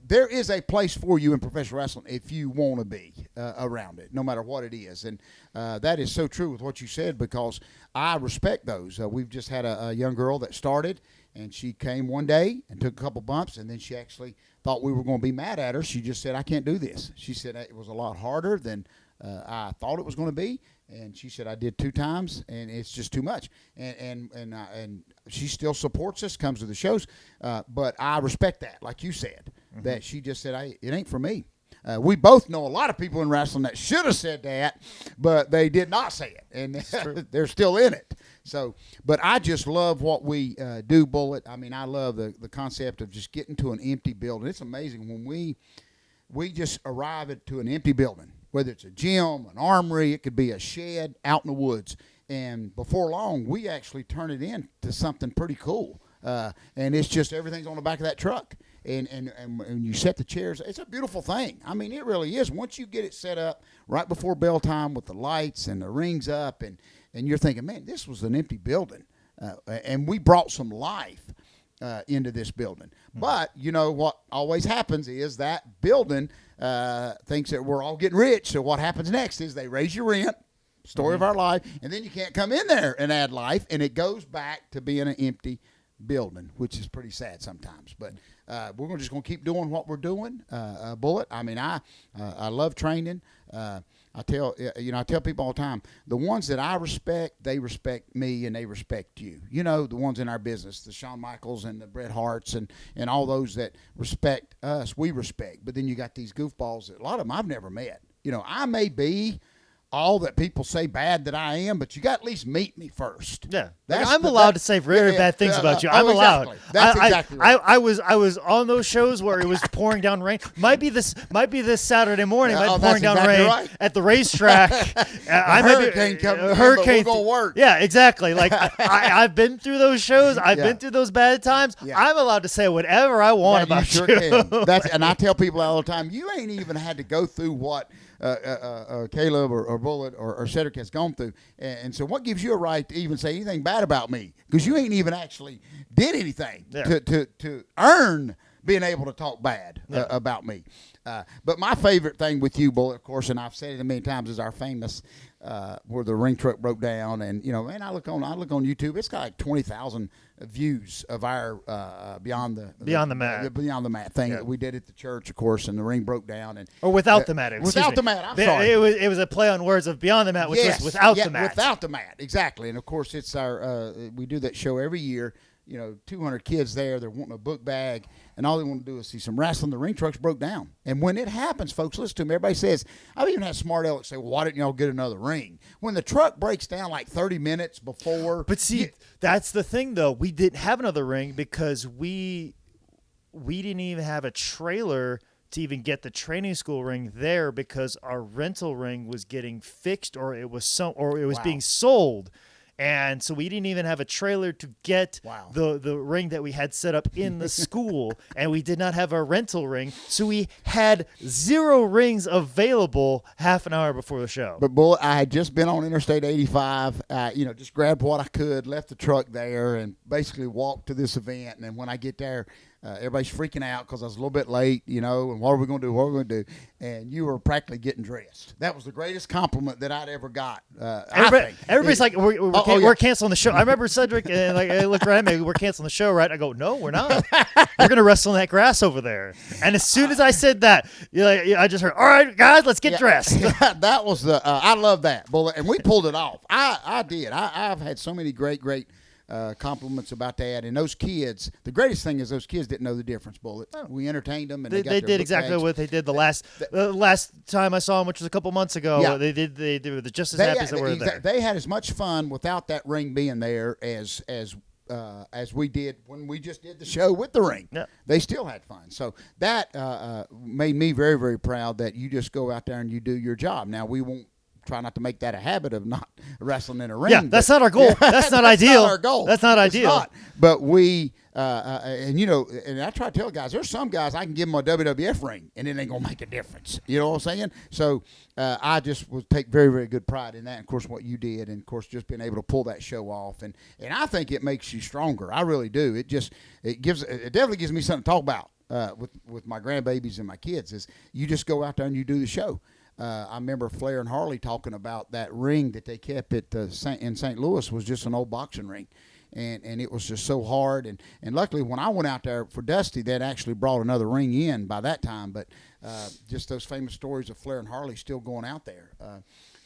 There is a place for you in professional wrestling if you want to be around it, no matter what it is. And that is so true with what you said, because I respect those. We've just had a young girl that started, and she came one day and took a couple bumps, and then she actually thought we were going to be mad at her. She just said, I can't do this. She said it was a lot harder than I thought it was going to be. And she said, I did 2 times, and it's just too much. And she still supports us, comes to the shows. But I respect that, like you said, that she just said, it ain't for me. We both know a lot of people in wrestling that should have said that, but they did not say it. And they're still in it. So, but I just love what we do, Bullet. I mean, I love the concept of just getting to an empty building. It's amazing when we just arrive to an empty building. Whether it's a gym, an armory, it could be a shed out in the woods. And before long, we actually turn it into something pretty cool. And it's just everything's on the back of that truck. And you set the chairs. It's a beautiful thing. I mean, it really is. Once you get it set up right before bell time with the lights and the rings up, and you're thinking, man, this was an empty building. And we brought some life into this building. But, what always happens is that building thinks that we're all getting rich. So what happens next is they raise your rent, story of our life, and then you can't come in there and add life, and it goes back to being an empty building, which is pretty sad sometimes. But we're just going to keep doing what we're doing. Bullet. I mean, I love training. I tell people all the time, the ones that I respect, they respect me and they respect you. You know, the ones in our business, the Shawn Michaels and the Bret Harts and all those that respect us, we respect. But then you got these goofballs that a lot of them I've never met. You know, I may be all that people say bad that I am, but you got to at least meet me first. Yeah, I'm allowed to say very bad things about you. I'm allowed. Exactly. That's exactly right. I was on those shows where it was pouring down rain. Might be this Saturday morning. Might be pouring down rain at the racetrack. Hurricane coming. Hurricane. We're gonna work. Yeah, exactly. Like I've been through those shows. I've been through those bad times. Yeah. I'm allowed to say whatever I want about you. Sure can. And I tell people all the time, you ain't even had to go through what Caleb or Bullet or Cedric has gone through, and so what gives you a right to even say anything bad about me? Because you ain't even actually did anything to earn being able to talk bad about me. But my favorite thing with you, Bullet, of course, and I've said it many times, is our famous where the ring truck broke down, and man, I look on YouTube, it's got like 20,000 views of our beyond the mat thing that we did at the church, of course, and the ring broke down without the mat. The mat. I'm sorry. It was a play on words of beyond the mat, which was without the mat. Without the mat, exactly. And of course, it's our we do that show every year. 200 kids there. They're wanting a book bag, and all they want to do is see some wrestling. The ring trucks broke down. And when it happens, folks, listen to me. Everybody says, I've even had smart alecs say, well, why didn't y'all get another ring? When the truck breaks down like 30 minutes before. But see, that's the thing, though. We didn't have another ring because we didn't even have a trailer to even get the training school ring there because our rental ring was getting fixed or it was being sold. And so we didn't even have a trailer to get the ring that we had set up in the school, and we did not have a rental ring, so we had 0 rings available half an hour before the show. But, Bullet, I had just been on Interstate 85, just grabbed what I could, left the truck there, and basically walked to this event. And then when I get there, everybody's freaking out because I was a little bit late, and what are we going to do? What are we going to do? And you were practically getting dressed. That was the greatest compliment that I'd ever got. Everybody's like, we're canceling the show. I remember Cedric, and I looked right at me, we're canceling the show, right? I go, no, we're not. We're going to wrestle in that grass over there. And as soon as I said that, I just heard, all right, guys, let's get dressed. That was I love that, Bullet. And we pulled it off. I did. I've had so many great compliments about that, and those kids. The greatest thing is those kids didn't know the difference. Bullet. We entertained them, and they did exactly what they did the last time I saw them, which was a couple months ago. Yeah. They were just as happy as they were there. They had as much fun without that ring being there as we did when we just did the show with the ring. Yeah. They still had fun. So that made me very, very proud that you just go out there and you do your job. Now we won't try not to make that a habit of not wrestling in a ring. Yeah, that's not our goal. That's not ideal. Not our goal. That's not ideal. Not. But we, and I try to tell guys, there's some guys I can give them a WWF ring, and it ain't going to make a difference. You know what I'm saying? So I just would take very, very good pride in that, and of course, what you did, and of course, just being able to pull that show off. And I think it makes you stronger. I really do. It definitely gives me something to talk about with my grandbabies and my kids, is you just go out there and you do the show. I remember Flair and Harley talking about that ring that they kept at in St. Louis was just an old boxing ring, and it was just so hard. And luckily, when I went out there for Dusty, they'd actually brought another ring in by that time. But just those famous stories of Flair and Harley still going out there.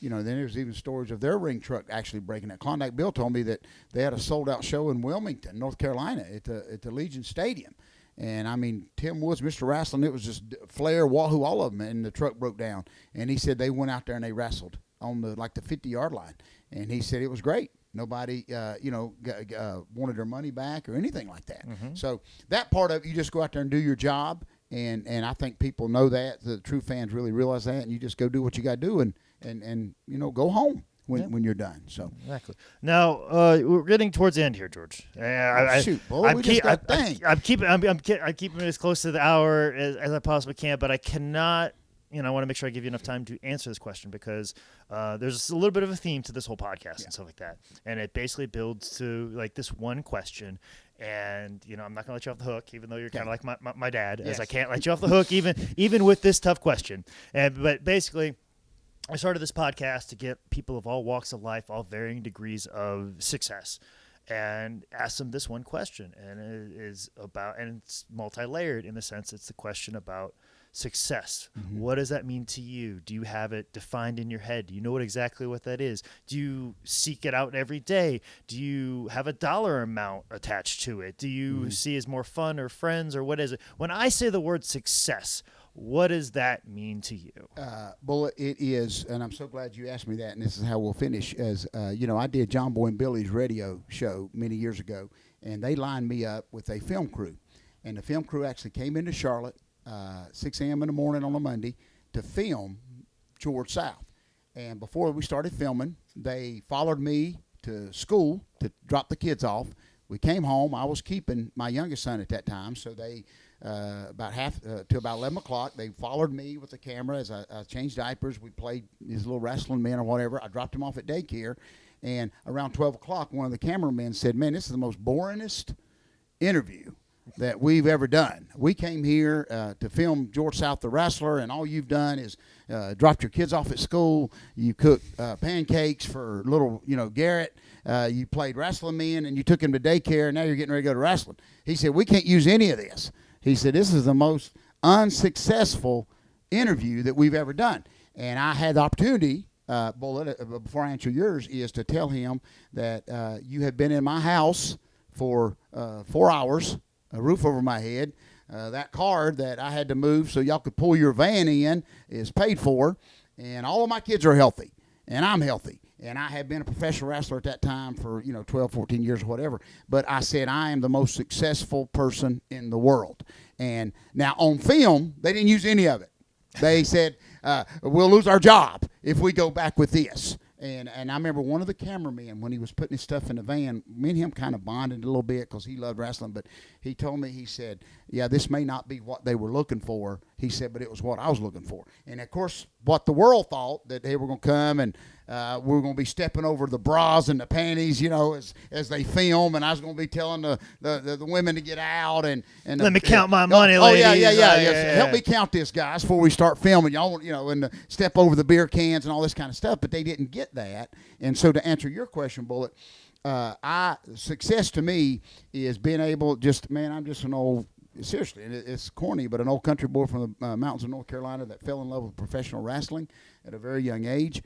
Then there's even stories of their ring truck actually breaking out. Klondike Bill told me that they had a sold-out show in Wilmington, North Carolina, at the Legion Stadium. And, I mean, Tim Woods, Mr. Wrestling, it was just Flair, Wahoo, all of them, and the truck broke down. And he said they went out there and they wrestled on the 50-yard line. And he said it was great. Nobody, wanted their money back or anything like that. Mm-hmm. So that part of it, you just go out there and do your job. And I think people know that. The true fans really realize that. And you just go do what you got to do and go home. When you're done, so exactly. Now we're getting towards the end here, George. Shoot, boy, I'm keeping it as close to the hour as I possibly can, but I cannot. I want to make sure I give you enough time to answer this question because there's a little bit of a theme to this whole podcast and stuff like that, and it basically builds to like this one question. And I'm not gonna let you off the hook, even though you're kind of like my dad, as I can't let you off the hook even with this tough question. But basically, I started this podcast to get people of all walks of life, all varying degrees of success. and ask them this one question, and it is about, and it's multi-layered in the sense it's the question about success. What does that mean to you? Do you have it defined in your head? Do you know exactly what that is? Do you seek it out every day? Do you have a dollar amount attached to it? Do you see it as more fun or friends, or what is it? When I say the word success, what does that mean to you? Well, it is, and I'm so glad you asked me that, and this is how we'll finish. As I did John Boy and Billy's radio show many years ago, and they lined me up with a film crew, and the film crew actually came into Charlotte 6 a.m. in the morning on a Monday to film George South. And before we started filming, they followed me to school to drop the kids off. We came home. I was keeping my youngest son at that time, so they to about 11 o'clock, they followed me with the camera as I changed diapers. We played his little wrestling men or whatever. I dropped him off at daycare, and around 12 o'clock, one of the cameramen said, "Man, this is the most boringest interview that we've ever done. We came here to film George South the Wrestler, and all you've done is dropped your kids off at school. You cooked pancakes for little, Garrett. You played wrestling men, and you took him to daycare, and now you're getting ready to go to wrestling." He said, "We can't use any of this." He said, "This is the most unsuccessful interview that we've ever done." And I had the opportunity, Bullet, before I answer yours, is to tell him that you have been in my house for 4 hours, a roof over my head. That car that I had to move so y'all could pull your van in is paid for, and all of my kids are healthy, and I'm healthy. And I had been a professional wrestler at that time for, 12, 14 years or whatever. But I said, I am the most successful person in the world. And now on film, they didn't use any of it. They said, we'll lose our job if we go back with this. And I remember one of the cameramen, when he was putting his stuff in the van, me and him kind of bonded a little bit because he loved wrestling. But he told me, he said, "Yeah, this may not be what they were looking for." He said, "But it was what I was looking for." And, of course, what the world thought, that they were going to come and we were going to be stepping over the bras and the panties, as they film. And I was going to be telling the women to get out. And Let me count my money, ladies. Yeah. Help me count this, guys, before we start filming. Y'all, and step over the beer cans and all this kind of stuff. But they didn't get that. And so to answer your question, Bullet, success to me is being able I'm just an old, seriously, and it's corny, but an old country boy from the mountains of North Carolina that fell in love with professional wrestling at a very young age.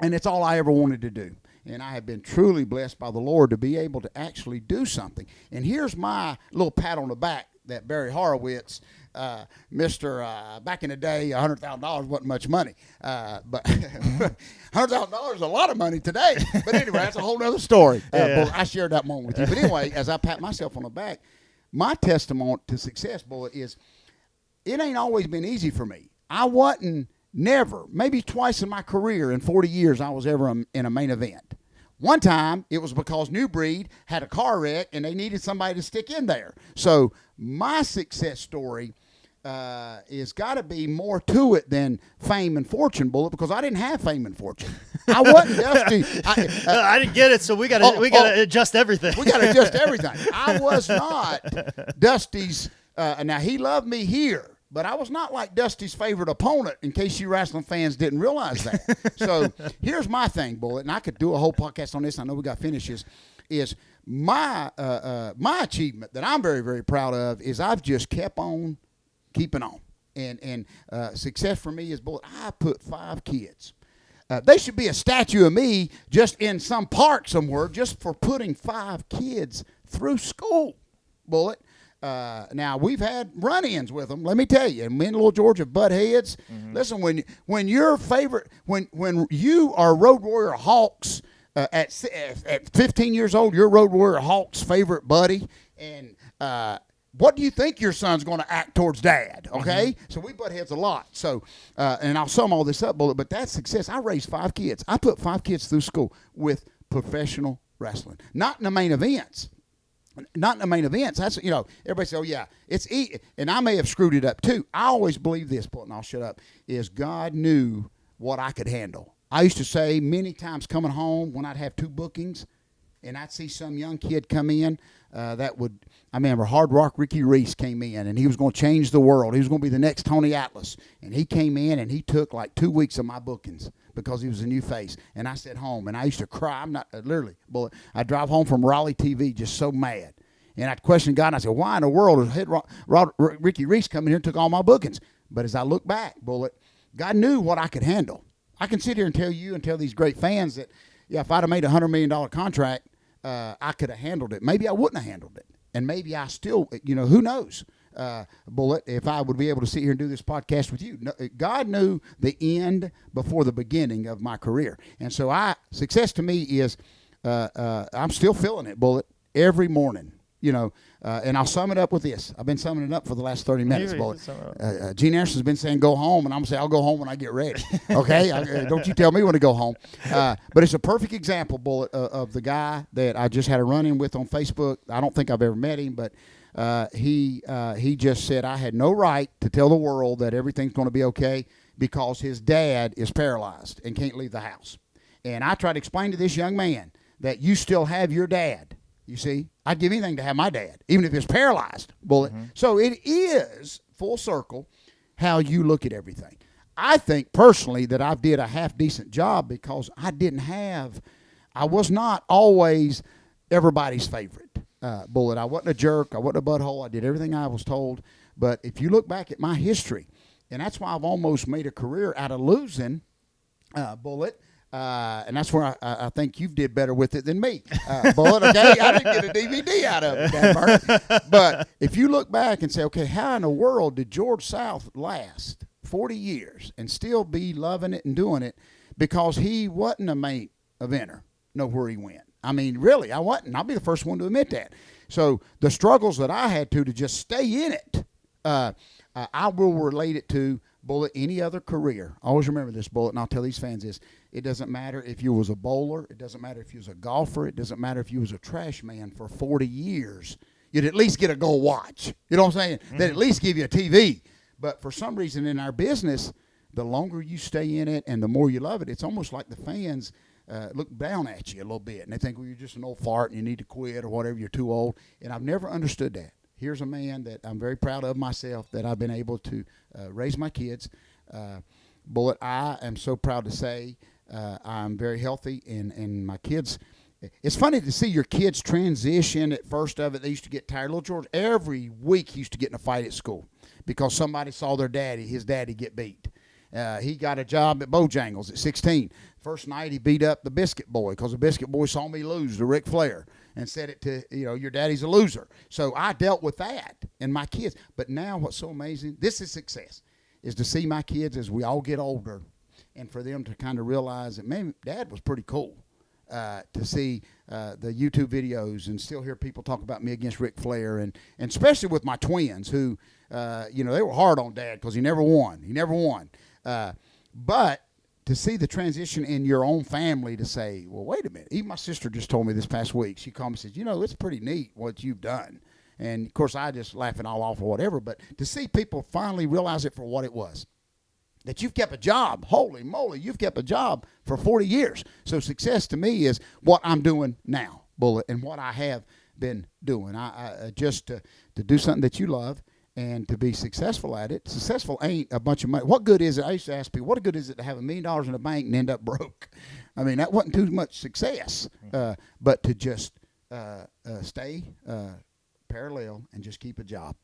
And it's all I ever wanted to do. And I have been truly blessed by the Lord to be able to actually do something. And here's my little pat on the back that Barry Horowitz, back in the day, $100,000 wasn't much money. But $100,000 is a lot of money today. But anyway, that's a whole other story. I shared that moment with you. But anyway, as I pat myself on the back, my testimony to success, Bullet, is it ain't always been easy for me. I wasn't never, maybe twice in my career in 40 years, I was ever in a main event. One time, it was because New Breed had a car wreck and they needed somebody to stick in there. So my success story is got to be more to it than fame and fortune, Bullet, because I didn't have fame and fortune. I wasn't Dusty. I didn't get it, so we got to adjust everything. We got to adjust everything. I was not Dusty's. Now he loved me here, but I was not like Dusty's favorite opponent, in case you wrestling fans didn't realize that. So here's my thing, Bullet, and I could do a whole podcast on this. I know we got finishes. Is my achievement that I'm very, very proud of is I've just kept on keeping on. And success for me is, Bullet, I put 5 kids. They should be a statue of me just in some park somewhere just for putting 5 kids through school, Bullet. Now, we've had run-ins with them, let me tell you. And me and Little George have butt heads. Mm-hmm. Listen, when your favorite, when you are Road Warrior Hawk's, at 15 years old, you're Road Warrior Hawk's favorite buddy, and what do you think your son's going to act towards Dad, okay? Mm-hmm. So we butt heads a lot. So, and I'll sum all this up, Bullet, but that's success. I raised 5 kids. I put 5 kids through school with professional wrestling, not in the main events. Not in the main events. That's, everybody says, "Oh, yeah, it's easy." And I may have screwed it up, too. I always believe this, and I'll shut up, is God knew what I could handle. I used to say many times coming home when I'd have 2 bookings and I'd see some young kid come in I remember Hard Rock Ricky Reese came in, and he was going to change the world. He was going to be the next Tony Atlas. And he came in, and he took like 2 weeks of my bookings because he was a new face. And I sat home, and I used to cry. I'm not literally, Bullet. I'd drive home from Raleigh TV just so mad. And I'd question God, and I said, why in the world is Ricky Reese coming here and took all my bookings? But as I look back, Bullet, God knew what I could handle. I can sit here and tell you and tell these great fans that, yeah, if I'd have made a $100 million contract, I could have handled it. Maybe I wouldn't have handled it. And maybe I still, who knows, Bullet, if I would be able to sit here and do this podcast with you. God knew the end before the beginning of my career. And so success to me is I'm still feeling it, Bullet, every morning. And I'll sum it up with this. I've been summing it up for the last 30 minutes, Bullet. Gene Anderson's been saying go home, and I'm going to say I'll go home when I get ready. Okay? Don't you tell me when to go home. But it's a perfect example, Bullet, of the guy that I just had a run-in with on Facebook. I don't think I've ever met him, but he just said I had no right to tell the world that everything's going to be okay because his dad is paralyzed and can't leave the house. And I tried to explain to this young man that you still have your dad. You see, I'd give anything to have my dad, even if he's paralyzed, Bullet. Mm-hmm. So it is full circle how you look at everything. I think personally that I did a half-decent job because I was not always everybody's favorite, Bullet. I wasn't a jerk. I wasn't a butthole. I did everything I was told. But if you look back at my history, and that's why I've almost made a career out of losing, Bullet. And that's where I think you did better with it than me. Bullet, okay? I didn't get a DVD out of it. But if you look back and say, okay, how in the world did George South last 40 years and still be loving it and doing it? Because he wasn't a main eventer. Know where he went. I mean, really, I wasn't. I'll be the first one to admit that. So the struggles that I had to just stay in it, I will relate it to, Bullet, any other career. Always remember this, Bullet, and I'll tell these fans this. It doesn't matter if you was a bowler. It doesn't matter if you was a golfer. It doesn't matter if you was a trash man for 40 years. You'd at least get a gold watch. You know what I'm saying? Mm-hmm. They'd at least give you a TV. But for some reason in our business, the longer you stay in it and the more you love it, it's almost like the fans look down at you a little bit. And they think, well, you're just an old fart and you need to quit or whatever. You're too old. And I've never understood that. Here's a man that I'm very proud of myself, that I've been able to raise my kids. Bullet, I am so proud to say I'm very healthy, and my kids, it's funny to see your kids transition at first of it. They used to get tired. Little George, every week he used to get in a fight at school because somebody saw his daddy get beat. He got a job at Bojangles at 16. First night he beat up the Biscuit Boy because the Biscuit Boy saw me lose to Ric Flair and said it to, your daddy's a loser. So I dealt with that and my kids. But now what's so amazing, this is success, is to see my kids as we all get older and for them to kind of realize that, man, Dad was pretty cool. To see the YouTube videos and still hear people talk about me against Ric Flair, and especially with my twins who, they were hard on Dad because he never won. But to see the transition in your own family to say, well, wait a minute. Even my sister just told me this past week. She called me and said, it's pretty neat what you've done. And, of course, I just laugh it all off or whatever. But to see people finally realize it for what it was, that you've kept a job. Holy moly, you've kept a job for 40 years. So success to me is what I'm doing now, Bullet, and what I have been doing. I just to do something that you love and to be successful at it. Successful ain't a bunch of money. What good is it? I used to ask people, what good is it to have $1 million in the bank and end up broke? I mean, that wasn't too much success. But to just stay parallel and just keep a job,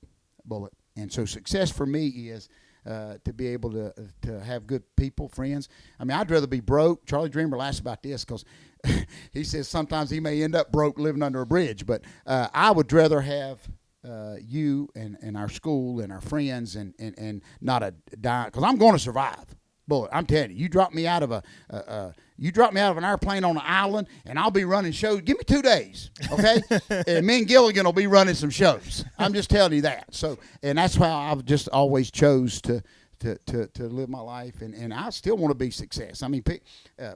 Bullet. And so success for me is to be able to have good people, friends. I mean, I'd rather be broke. Charlie Dreamer laughs about this because he says sometimes he may end up broke living under a bridge. But I would rather have you and our school and our friends and not a dime, because I'm going to survive. Boy, I'm telling you, you drop me out of an airplane on an island, and I'll be running shows. Give me 2 days, okay? And me and Gilligan will be running some shows. I'm just telling you that. So, and that's how I've just always chose to live my life, and I still want to be success. I mean,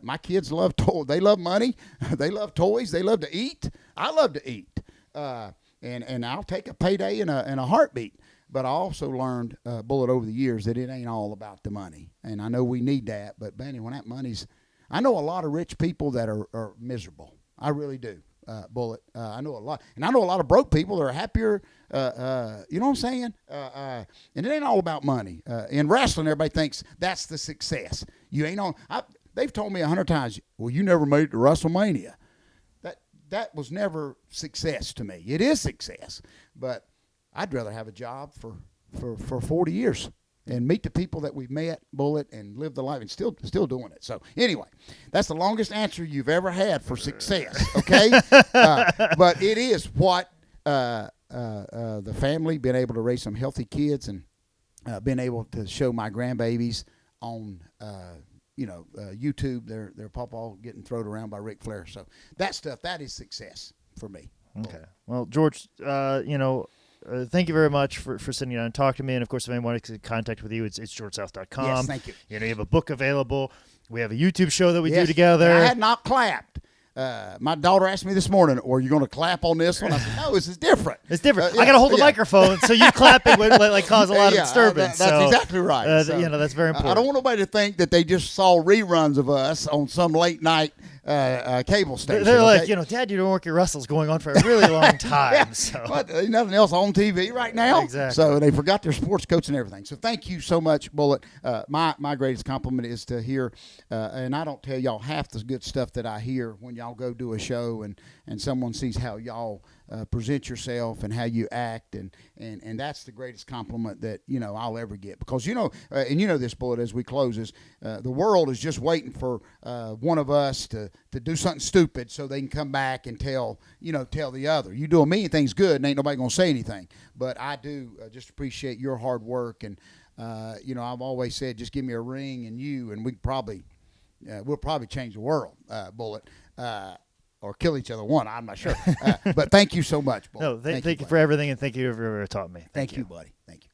my kids love toys. They love money. They love toys. They love to eat. I love to eat. And I'll take a payday in a heartbeat. But I also learned, Bullet, over the years that it ain't all about the money. And I know we need that, but, Benny, when that money's... I know a lot of rich people that are miserable. I really do, Bullet. I know a lot. And I know a lot of broke people that are happier, you know what I'm saying? And it ain't all about money. In wrestling, everybody thinks that's the success. You ain't on... they've told me 100 times, well, you never made it to WrestleMania. That was never success to me. It is success, but I'd rather have a job for 40 years and meet the people that we've met, Bullet, and live the life, and still doing it. So anyway, that's the longest answer you've ever had for success, okay? But it is what the family, being able to raise some healthy kids and being able to show my grandbabies on YouTube, their pawpaw getting thrown around by Ric Flair. So that stuff, that is success for me. Okay. Well, George, thank you very much for sitting down and talking to me. And, of course, if anyone wants to contact with you, it's georgesouth.com. Yes, thank you. You have a book available. We have a YouTube show that we do together. I had not clapped. My daughter asked me this morning, "Are you going to clap on this one?" I said, "No, this is different. It's different. I got to hold the microphone, so you clapping would cause a lot of disturbance." That's exactly right. That's very important. I don't want nobody to think that they just saw reruns of us on some late night cable station. They're like, Dad, you don't work your Wrestle's going on for a really long time. So. But there's nothing else on TV right now. Exactly. So they forgot their sports coach and everything. So thank you so much, Bullet. My greatest compliment is to hear, and I don't tell y'all half the good stuff that I hear when y'all go do a show and someone sees how y'all present yourself and how you act, and that's the greatest compliment that I'll ever get, because and this, Bullet, as we close, is the world is just waiting for one of us to do something stupid so they can come back and tell the other. You do a million things good and ain't nobody gonna say anything, but I do just appreciate your hard work, and I've always said, just give me a ring and we'll probably change the world, Bullet. Or kill each other one. I'm not sure. But thank you so much, Bullet. No, thank you for everything, and thank you for taught me. Thank you, buddy. Thank you.